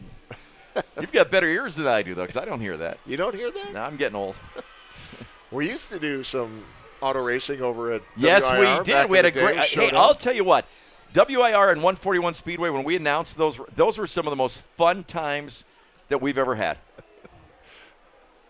You've got better ears than I do, though, because I don't hear that. You don't hear that? No, I'm getting old. We used to do some auto racing over at Yes, WIR. we did. We had a great. Hey, I'll tell you what. WIR and 141 Speedway, when we announced those were some of the most fun times that we've ever had.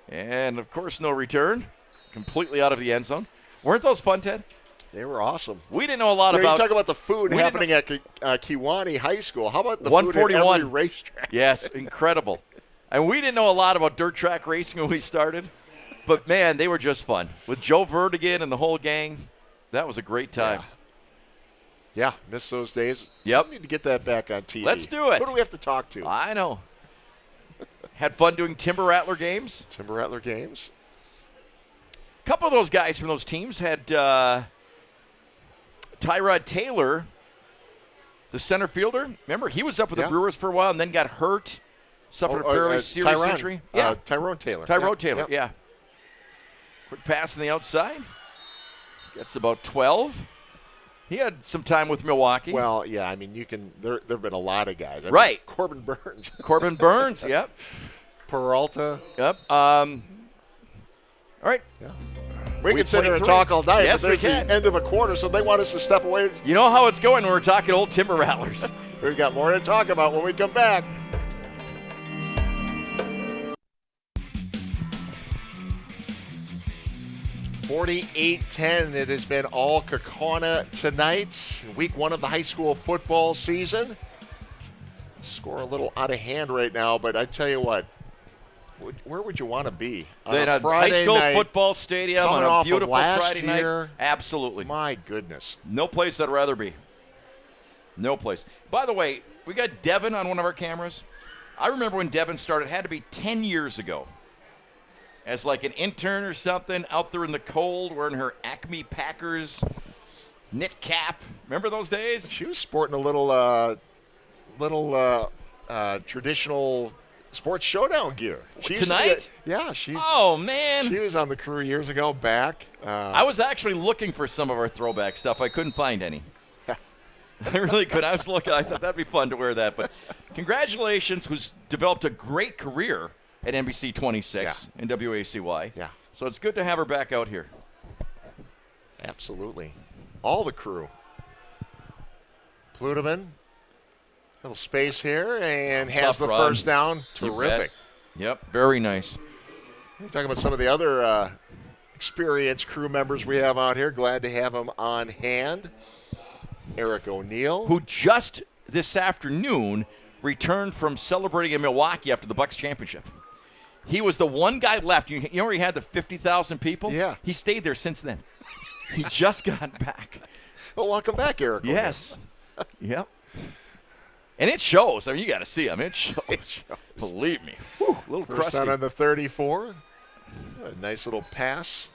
And, of course, no return. Completely out of the end zone. Weren't those fun, Ted? They were awesome. We didn't know a lot about. You talk about the food happening at Kewanee High School. How about the 141 food at every racetrack? Yes, incredible. And we didn't know a lot about dirt track racing when we started, but man, they were just fun with Joe Vertigan and the whole gang. That was a great time. Yeah, miss those days. Yep. We need to get that back on TV. Let's do it. Who do we have to talk to? I know. Had fun doing Timber Rattler games. Timber Rattler games. A couple of those guys from those teams had Tyrod Taylor, the center fielder. Remember, he was up with the Brewers for a while and then got hurt. Suffered a fairly serious injury. Yeah. Tyrone Taylor. Taylor, yeah. Quick pass on the outside. Gets about 12. He had some time with Milwaukee. Well, yeah, I mean, there have been a lot of guys. Right. Corbin Burns. Corbin Burns, yep. Peralta. Yep. All right. Yeah. We can sit played here and 3. talk all night, Yes, but there's we can. the end of a quarter, so they want us to step away. You know how it's going when we're talking old timber rattlers. We've got more to talk about when we come back. (48-10). It has been all Kaukauna tonight. Week 1 of the high school football season. Score a little out of hand right now, but I tell you what, where would you want to be on a Friday high school night, football stadium coming on a off of beautiful last Friday year? night? Absolutely. My goodness. No place I'd rather be. No place. By the way, we got Devin on one of our cameras. I remember when Devin started, it had to be 10 years ago, as like an intern or something, out there in the cold wearing her Acme Packers knit cap. Remember those days? She was sporting a little traditional sports showdown gear. She used to be Tonight? Oh, man. She was on the crew years ago back. I was actually looking for some of our throwback stuff. I couldn't find any. I really could. I was looking. I thought that'd be fun to wear that. But congratulations, who's developed a great career at NBC 26 and WACY. Yeah. So it's good to have her back out here. Absolutely. All the crew. Pluteman, little space here, and has the run. first down. Terrific. Yep, very nice. We're talking about some of the other experienced crew members we have out here. Glad to have them on hand. Eric O'Neill, Who just this afternoon returned from celebrating in Milwaukee after the Bucks championship. He was the one guy left. You know where he had the 50,000 people? Yeah. He stayed there since then. He just got back. Well, welcome back, Eric. Yes. Yep. And it shows. I mean, you got to see him. It shows. It shows. Believe me. Whew, a little First crusty. down on the 34. A nice little pass.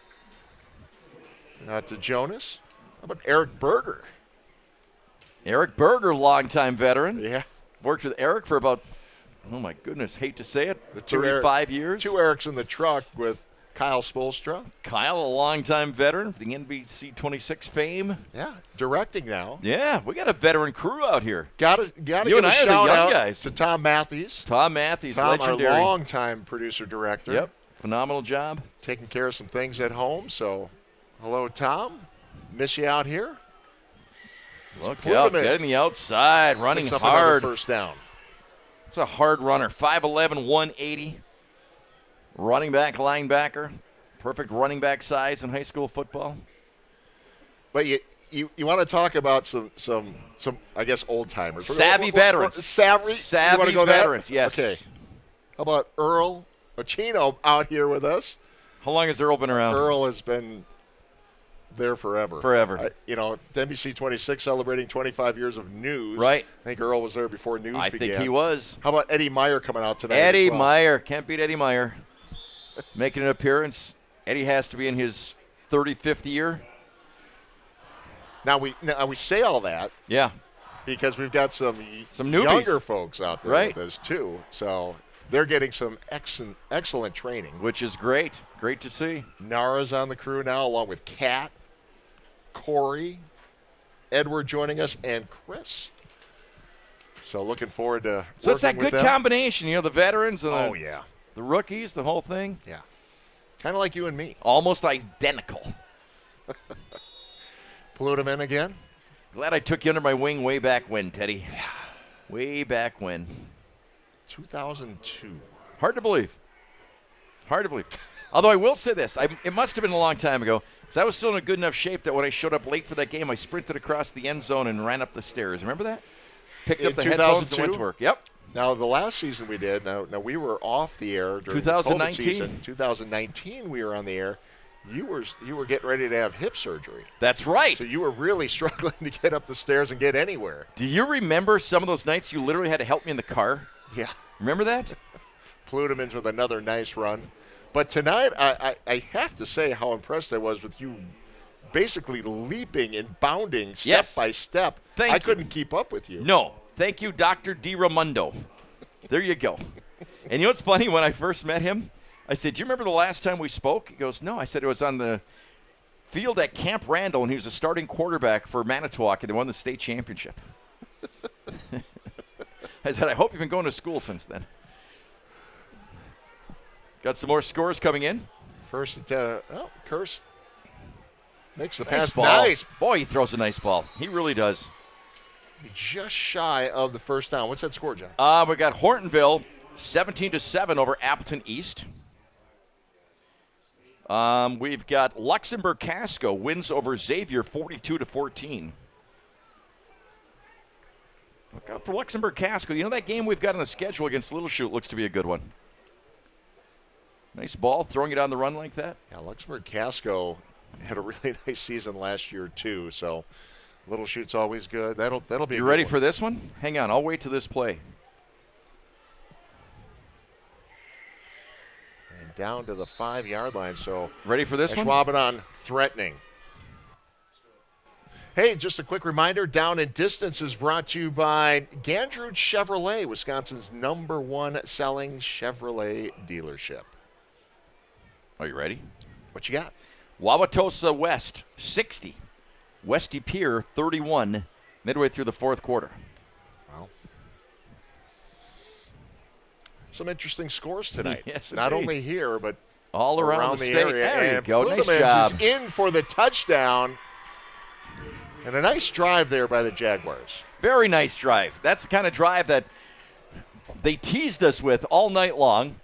To Jonas. How about Eric Berger? Eric Berger, longtime veteran. Yeah. Worked with Eric for about, oh my goodness, hate to say it, The two 35 years. Two Erics in the truck with Kyle Spolstra. Kyle, a longtime veteran for the NBC 26 fame. Yeah, directing now. Yeah, we got a veteran crew out here. Got to You give and a I are the shout young out guys. to Tom Matthews. Tom Matthews, Tom, legendary. our longtime producer director. Yep, phenomenal job. Taking care of some things at home. So, hello, Tom. Miss you out here. Look out, getting the outside, running Picks up hard. another first down. It's a hard runner, 5'11", 180. Running back, linebacker. Perfect running back size in high school football. But you want to talk about some I guess old timers, Savvy veterans. Savvy you wanna go veterans. that? Yes. Okay. How about Earl Pachino out here with us? How long has Earl been around? Earl has been there forever. Forever. NBC 26 celebrating 25 years of news. Right. I think Earl was there before news I began. think he was. How about Eddie Meyer coming out tonight? Eddie as well? Meyer. Can't beat Eddie Meyer. Making an appearance. Eddie has to be in his 35th year. Now we say all that Yeah. because we've got some newbies. younger folks out there Right. with us too. So they're getting some excellent training. Which is great. Great to see. Nara's on the crew now, along with Kat, Corey, Edward joining us, and Chris. So looking forward to So it's that working with good them. combination, the veterans and Oh, yeah. the rookies, the whole thing. Yeah. Kind of like you and me. Almost identical. Pluteman again. Glad I took you under my wing way back when, Teddy. Way back when. 2002. Hard to believe. Hard to believe. Although I will say this, it must have been a long time ago, because I was still in a good enough shape that when I showed up late for that game, I sprinted across the end zone and ran up the stairs. Remember that? Picked In up the headphones and 2002? went to work. Yep. Now, the last season we did, now we were off the air during 2019. the COVID season. 2019 we were on the air. You were getting ready to have hip surgery. That's right. So you were really struggling to get up the stairs and get anywhere. Do you remember some of those nights you literally had to help me in the car? Yeah. Remember that? Pluteman's with another nice run. But tonight, I have to say how impressed I was with you basically leaping and bounding step Yes. by step. Thank I you. couldn't keep up with you. No. Thank you, Dr. DiRamundo. There you go. And you know what's funny? When I first met him, I said, do you remember the last time we spoke? He goes, no. I said, it was on the field at Camp Randall, and he was a starting quarterback for Manitowoc, and they won the state championship. I said, I hope you've been going to school since then. Got some more scores coming in. First, Curse makes the Nice pass. ball. Nice. Boy, he throws a nice ball. He really does. Just shy of the first down. What's that score, John? We got Hortonville 17-7 over Appleton East. We've got Luxembourg Casco wins over Xavier 42-14. Look out for Luxembourg Casco. You know that game we've got on the schedule against Little Chute looks to be a good one. Nice ball, throwing it on the run like that. Yeah, Luxembourg Casco had a really nice season last year too. So Little Chute's always good. That'll be. You ready for this one? Hang on, I'll wait till this play. And down to the 5-yard line. So ready for this one? Ashwaubenon threatening. Hey, just a quick reminder, Down and Distance is brought to you by Gandrud Chevrolet, Wisconsin's #1 selling Chevrolet dealership. Are you ready? What you got? Wauwatosa West 60. Westy Pier 31 midway through the fourth quarter. Well, some interesting scores tonight. Yes, not indeed. only here, but all around the state. area. There you and go. Nice Pludemans job. is in for the touchdown. And a nice drive there by the Jaguars. Very nice drive. That's the kind of drive that they teased us with all night long,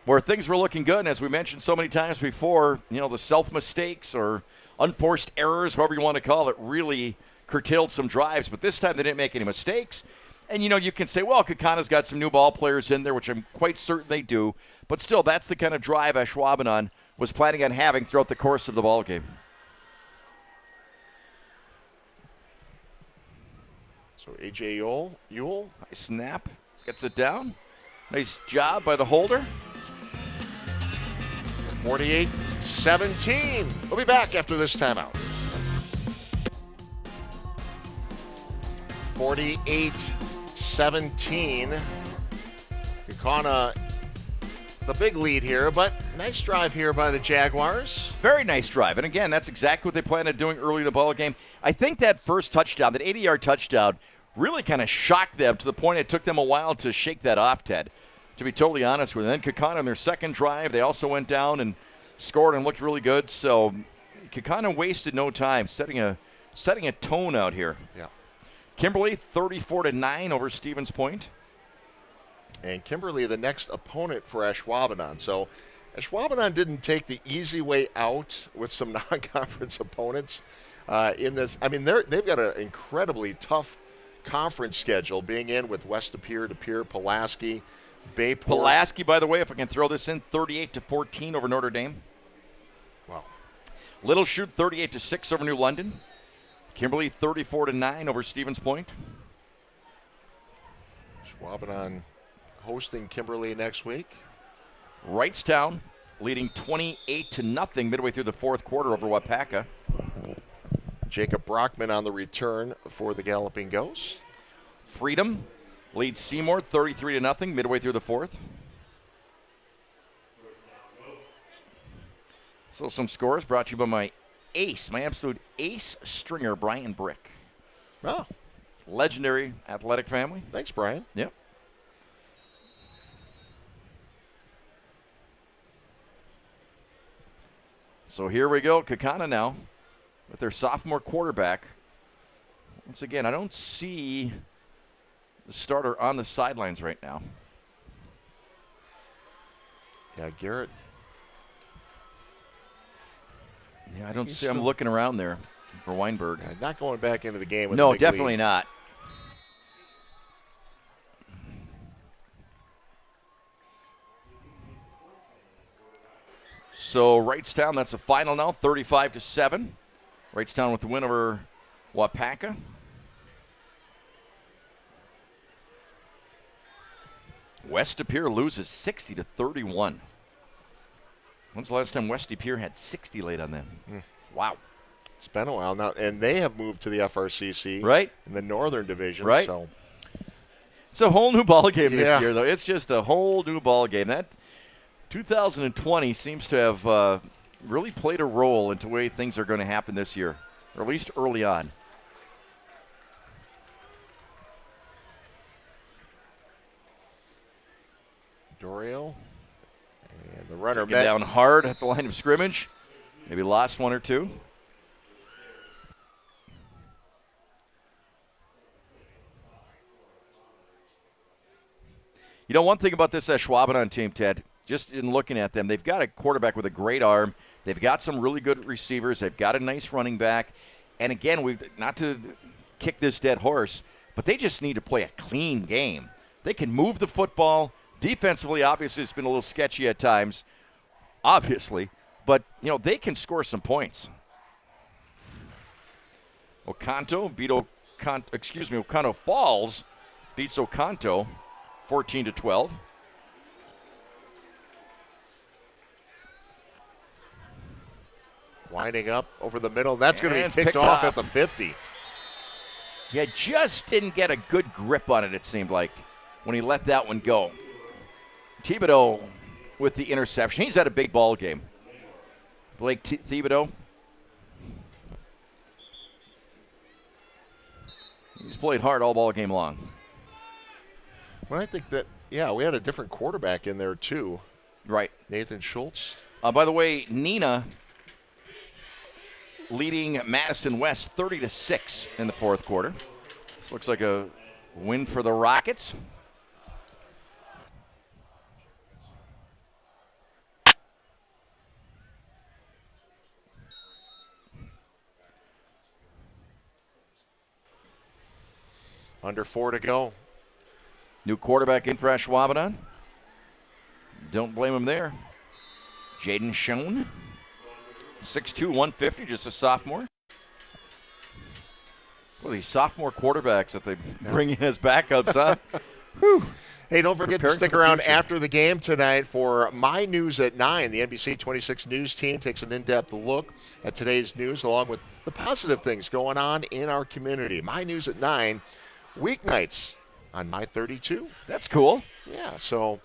where things were looking good. And as we mentioned so many times before, you know, the self-mistakes or unforced errors, however you want to call it, really curtailed some drives. But this time they didn't make any mistakes. And, you know, you can say, well, Kaukana's got some new ball players in there, which I'm quite certain they do. But still, that's the kind of drive Ashwaubenon was planning on having throughout the course of the ball game. So A.J. Ewell. Nice snap. Gets it down. Nice job by the holder. 48-17. We'll be back after this timeout. 48-17. Kaukauna, the big lead here, but nice drive here by the Jaguars. Very nice drive. And again, that's exactly what they planned on doing early in the ball game. I think that first touchdown, that 80-yard touchdown, really kind of shocked them to the point it took them a while to shake that off, Ted, to be totally honest with you. And then Kaukauna, in their second drive, they also went down and scored and looked really good. So Kaukauna wasted no time setting a tone out here. Yeah. Kimberly, 34-9 over Stevens Point. And Kimberly, the next opponent for Ashwaubenon. So Ashwaubenon didn't take the easy way out with some non-conference opponents in this. I mean, they've got an incredibly tough conference schedule, being in with West De Pere, Pulaski, Bayport. Pulaski, by the way, if I can throw this in, 38-14 over Notre Dame. Wow. Little Chute, 38-6 over New London. Kimberly, 34-9 over Stevens Point. Ashwaubenon hosting Kimberly next week. Wrightstown leading 28-0 midway through the fourth quarter over Wapaka. Jacob Brockman on the return for the Galloping Ghosts. Freedom leads Seymour 33-0 midway through the fourth. So some scores brought to you by my ace, my absolute ace stringer, Brian Brick. Oh, Legendary athletic family. thanks, Brian. Yep. So here we go, Kaukauna now with their sophomore quarterback. Once again, I don't see the starter on the sidelines right now. Yeah, Garrett. Yeah, I don't He's see. I'm still- looking around there for Weinberg. Not going back into the game with No, a big definitely lead. not. So Wrightstown, that's the final now, 35-7. Wrightstown with the win over Wapaka. West De Pere loses 60-31. When's the last time West De Pere had 60 laid on them? Wow. It's been a while now, and they have moved to the FRCC, Right? in the Northern Division. Right. So It's a whole new ball game this Yeah. year, though. It's just a whole new ball game. That 2020 seems to have really played a role into the way things are going to happen this year, or at least early on. Dorio and the runner Taken down hard at the line of scrimmage. Maybe lost one or two. You know, one thing about this Ashwaubenon team, Ted, just in looking at them, they've got a quarterback with a great arm. They've got some really good receivers. They've got a nice running back. And again, we've not to kick this dead horse, but they just need to play a clean game. They can move the football. Defensively, obviously, it's been a little sketchy at times, obviously. But, you know, they can score some points. Oconto Falls beats Oconto 14-12. Winding up over the middle. That's going to And be picked off at the 50. Yeah, just didn't get a good grip on it seemed like, when he let that one go. Thibodeau with the interception. He's had a big ball game. Blake Thibodeau. He's played hard all ball game long. Well, I think that, yeah, we had a different quarterback in there, too. Right. Nathan Schultz. By the way, Neenah leading Madison West 30-6 in the fourth quarter. This looks like a win for the Rockets. Under 4 to go. New quarterback in for Ashwaubenon. Don't blame him there. Jaden Schoen. 6'2", 150, just a sophomore. Well, these sophomore quarterbacks that they bring in as backups, huh? Whew. Hey, don't forget to stick around after the game tonight for My News at 9. The NBC 26 News team takes an in-depth look at today's news along with the positive things going on in our community. My News at 9, weeknights on My 32. That's cool. Yeah, so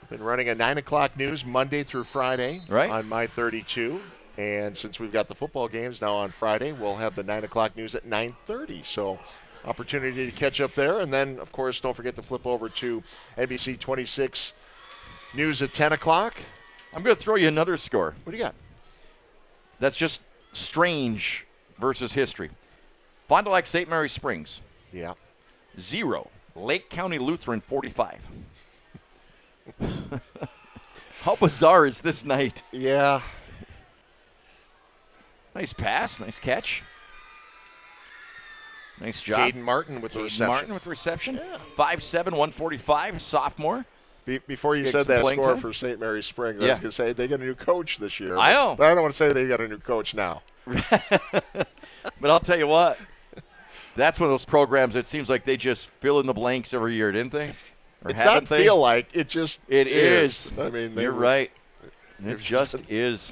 we've been running a 9 o'clock news Monday through Friday on My 32. And since we've got the football games now on Friday, we'll have the 9 o'clock news at 9:30. So opportunity to catch up there. And then, of course, don't forget to flip over to NBC 26 News at 10 o'clock. I'm going to throw you another score. What do you got? That's just strange versus history. Fond du Lac St. Mary Springs. Yeah. 0. Lake County Lutheran 45. How bizarre is this night? Yeah. Nice pass, nice catch. Nice job. Caden Martin with the reception. Martin with the reception. Yeah. 5'7", 145, sophomore. Before you said that score for St. Mary's Springs, I was going to say they got a new coach this year. I know. But I don't want to say they got a new coach now. But I'll tell you what. That's one of those programs that seems like they just fill in the blanks every year, didn't they? Or it doesn't feel like it just it is. I mean, you're right. It just is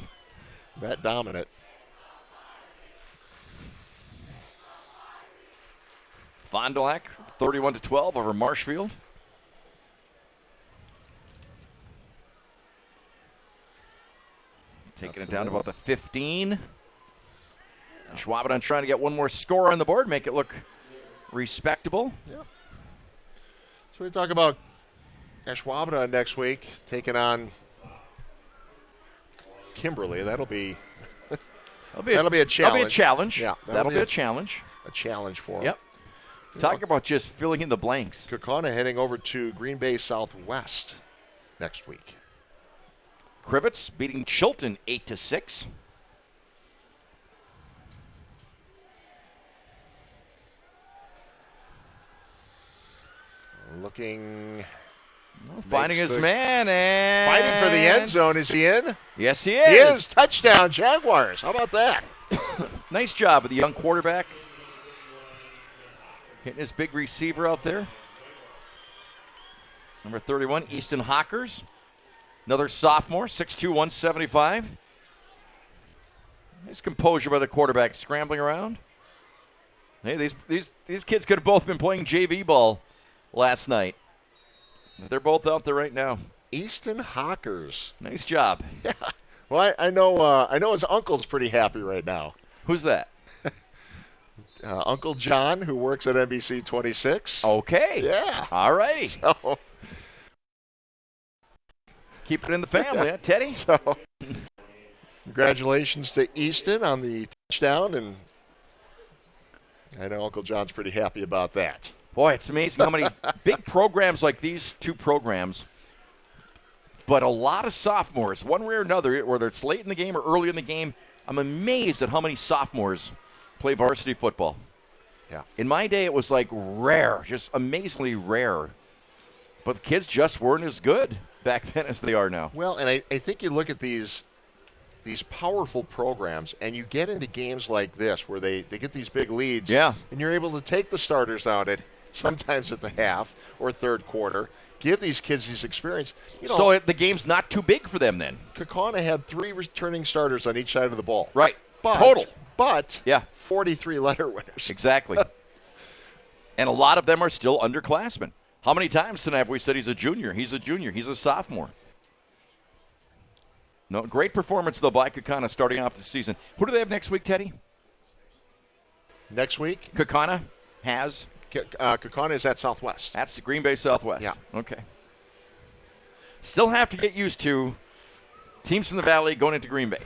that dominant. Fond du Lac 31-12 over Marshfield. Taking it down to about the 15. Ashwaubenon trying to get one more score on the board, make it look respectable. Yep. So we talk about Ashwaubenon next week, taking on Kimberly. That'll be a challenge. That'll be a challenge. Yeah, that'll be a challenge. A challenge for them. Yep. Talk about just filling in the blanks. Kaukauna heading over to Green Bay Southwest next week. Crivets beating Chilton 8-6. Looking. Finding his man and fighting for the end zone. Is he in? Yes, he is. He is. Touchdown, Jaguars. How about that? Nice job with the young quarterback. Hitting his big receiver out there. Number 31, Easton Hawkers. Another sophomore, 6'2", 175. Nice composure by the quarterback, scrambling around. Hey, these kids could have both been playing JV ball last night. They're both out there right now. Easton Hawkers. Nice job. Yeah. Well, I know his uncle's pretty happy right now. Who's that? Uncle John, who works at NBC 26. Okay. Yeah. All righty. So, Keep it in the family, huh, Teddy? So, congratulations to Easton on the touchdown, and I know Uncle John's pretty happy about that. Boy, it's amazing how many big programs like these two programs, but a lot of sophomores, one way or another, whether it's late in the game or early in the game. I'm amazed at how many sophomores play varsity football. Yeah. In my day, it was like rare, just amazingly rare. But the kids just weren't as good back then as they are now. Well, and I think you look at these powerful programs, and you get into games like this where they get these big leads, Yeah. and you're able to take the starters out sometimes at the half or third quarter, give these kids these experience. So the game's not too big for them then. Kaukauna had 3 returning starters on each side of the ball. Right. But, Total. But Yeah. 43 letter winners. Exactly. And a lot of them are still underclassmen. How many times tonight have we said he's a junior? He's a junior. He's a sophomore. No, great performance, though, by Kaukauna starting off the season. Who do they have next week, Teddy? Next week, Kaukauna has? Kaukauna is at Southwest. That's the Green Bay Southwest. Yeah. Okay. Still have to get used to teams from the Valley going into Green Bay.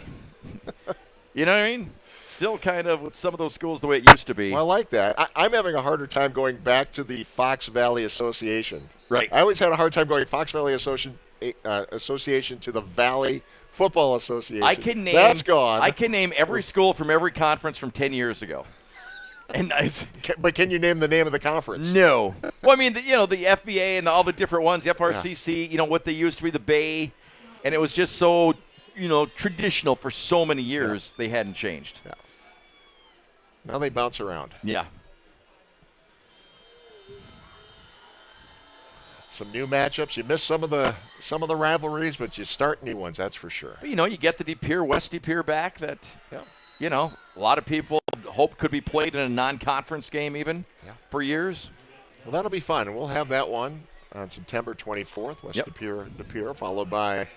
You know what I mean? Still kind of with some of those schools the way it used to be. Well, I like that. I'm having a harder time going back to the Fox Valley Association. Right. I always had a hard time going Fox Valley Association to the Valley Football Association. That's gone. I can name every school from every conference from 10 years ago. And but can you name the name of the conference? No. Well, I mean, the FBA and all the different ones, the FRCC, what they used to be, the Bay, and it was just so, traditional for so many years, they hadn't changed. Yeah. Now they bounce around. Yeah. Some new matchups. You miss some of the rivalries, but you start new ones. That's for sure. But, you get the De Pere, West De Pere back that, Yeah. a lot of people hope could be played in a non-conference game even for years. Well, that'll be fun, and we'll have that one on September 24th, West De Pere, followed by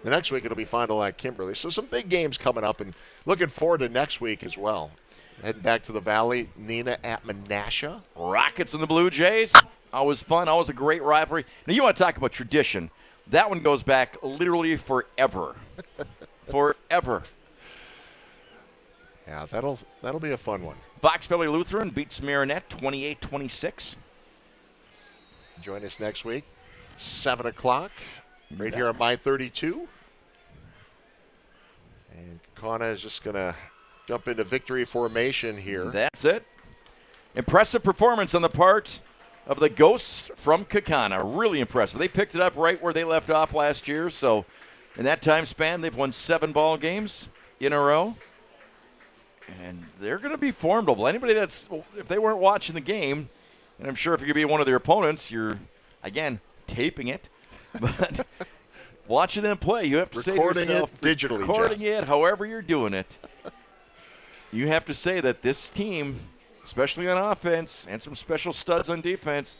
the next week. It'll be Fond du Lac Kimberly. So some big games coming up, and looking forward to next week as well. Heading back to the Valley, Neenah at Menasha. Rockets and the Blue Jays. Always fun. Always a great rivalry. Now, you want to talk about tradition. That one goes back literally forever. Forever. Yeah, that'll be a fun one. Fox Valley Lutheran beats Marinette 28-26. Join us next week, 7 o'clock, right here on My 32. And Kaukauna is just going to jump into victory formation here. That's it. Impressive performance on the part of the Ghosts from Kaukauna. Really impressive. They picked it up right where they left off last year. So in that time span, they've won 7 ball games in a row. And they're going to be formidable. Anybody if they weren't watching the game, and I'm sure if you could be one of their opponents, you're, again, taping it. But watching them play, you have to say to yourself, recording it, however you're doing it, you have to say that this team, especially on offense and some special studs on defense,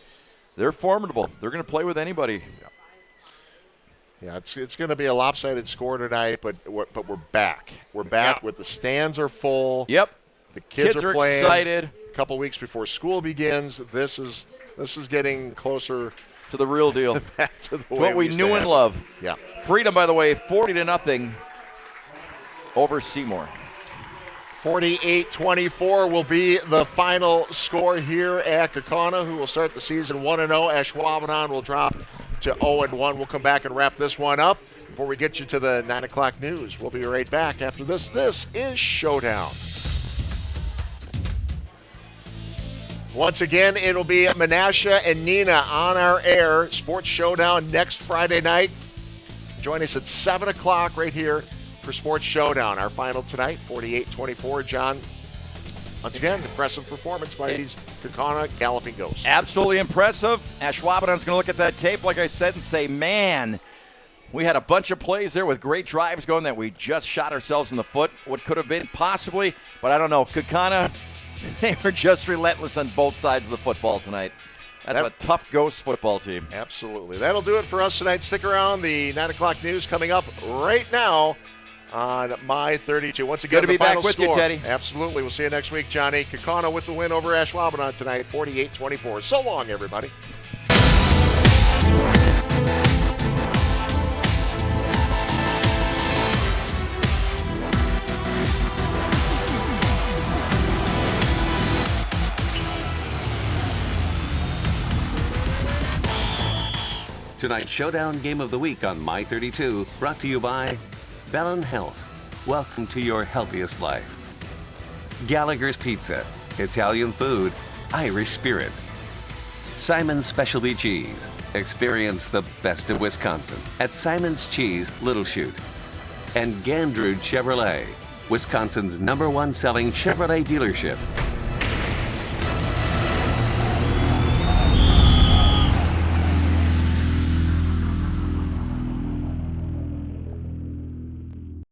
they're formidable. They're going to play with anybody. Yeah, it's going to be a lopsided score tonight, but we're back. We're back with the stands are full. Yep. The kids are playing. Excited. A couple weeks before school begins. This is getting closer to the real deal. Back to the way what we knew and love. Yeah. Freedom, by the way, 40-0 over Seymour. 48-24 will be the final score here at Kaukauna, who will start the season 1-0. Ashwaubenon will drop to 0-1. We'll come back and wrap this one up before we get you to the 9 o'clock news. We'll be right back after this. This is Showdown. Once again, it'll be Menasha and Neenah on our air. Sports Showdown next Friday night. Join us at 7 o'clock right here for Sports Showdown. Our final tonight, 48-24. John, once again, impressive performance by these Kaukauna Galloping Ghosts. Absolutely impressive. Ashwaubenon's going to look at that tape, like I said, and say, man, we had a bunch of plays there with great drives going that we just shot ourselves in the foot. What could have been possibly, but I don't know. Kaukauna, they were just relentless on both sides of the football tonight. That's a tough Ghost football team. Absolutely. That'll do it for us tonight. Stick around. The 9 o'clock news coming up right now on My 32. Once again, good to be back with you, Teddy. Absolutely. We'll see you next week, Johnny. Kaukauna with the win over Ashwaubenon tonight, 48-24. So long, everybody. tonight's Showdown Game of the Week on My 32, brought to you by Bellin Health. Welcome to your healthiest life. Gallagher's Pizza, Italian food, Irish spirit. Simon's Specialty Cheese. Experience the best of Wisconsin at Simon's Cheese, Little Chute. And Gandrud Chevrolet, Wisconsin's #1 selling Chevrolet dealership.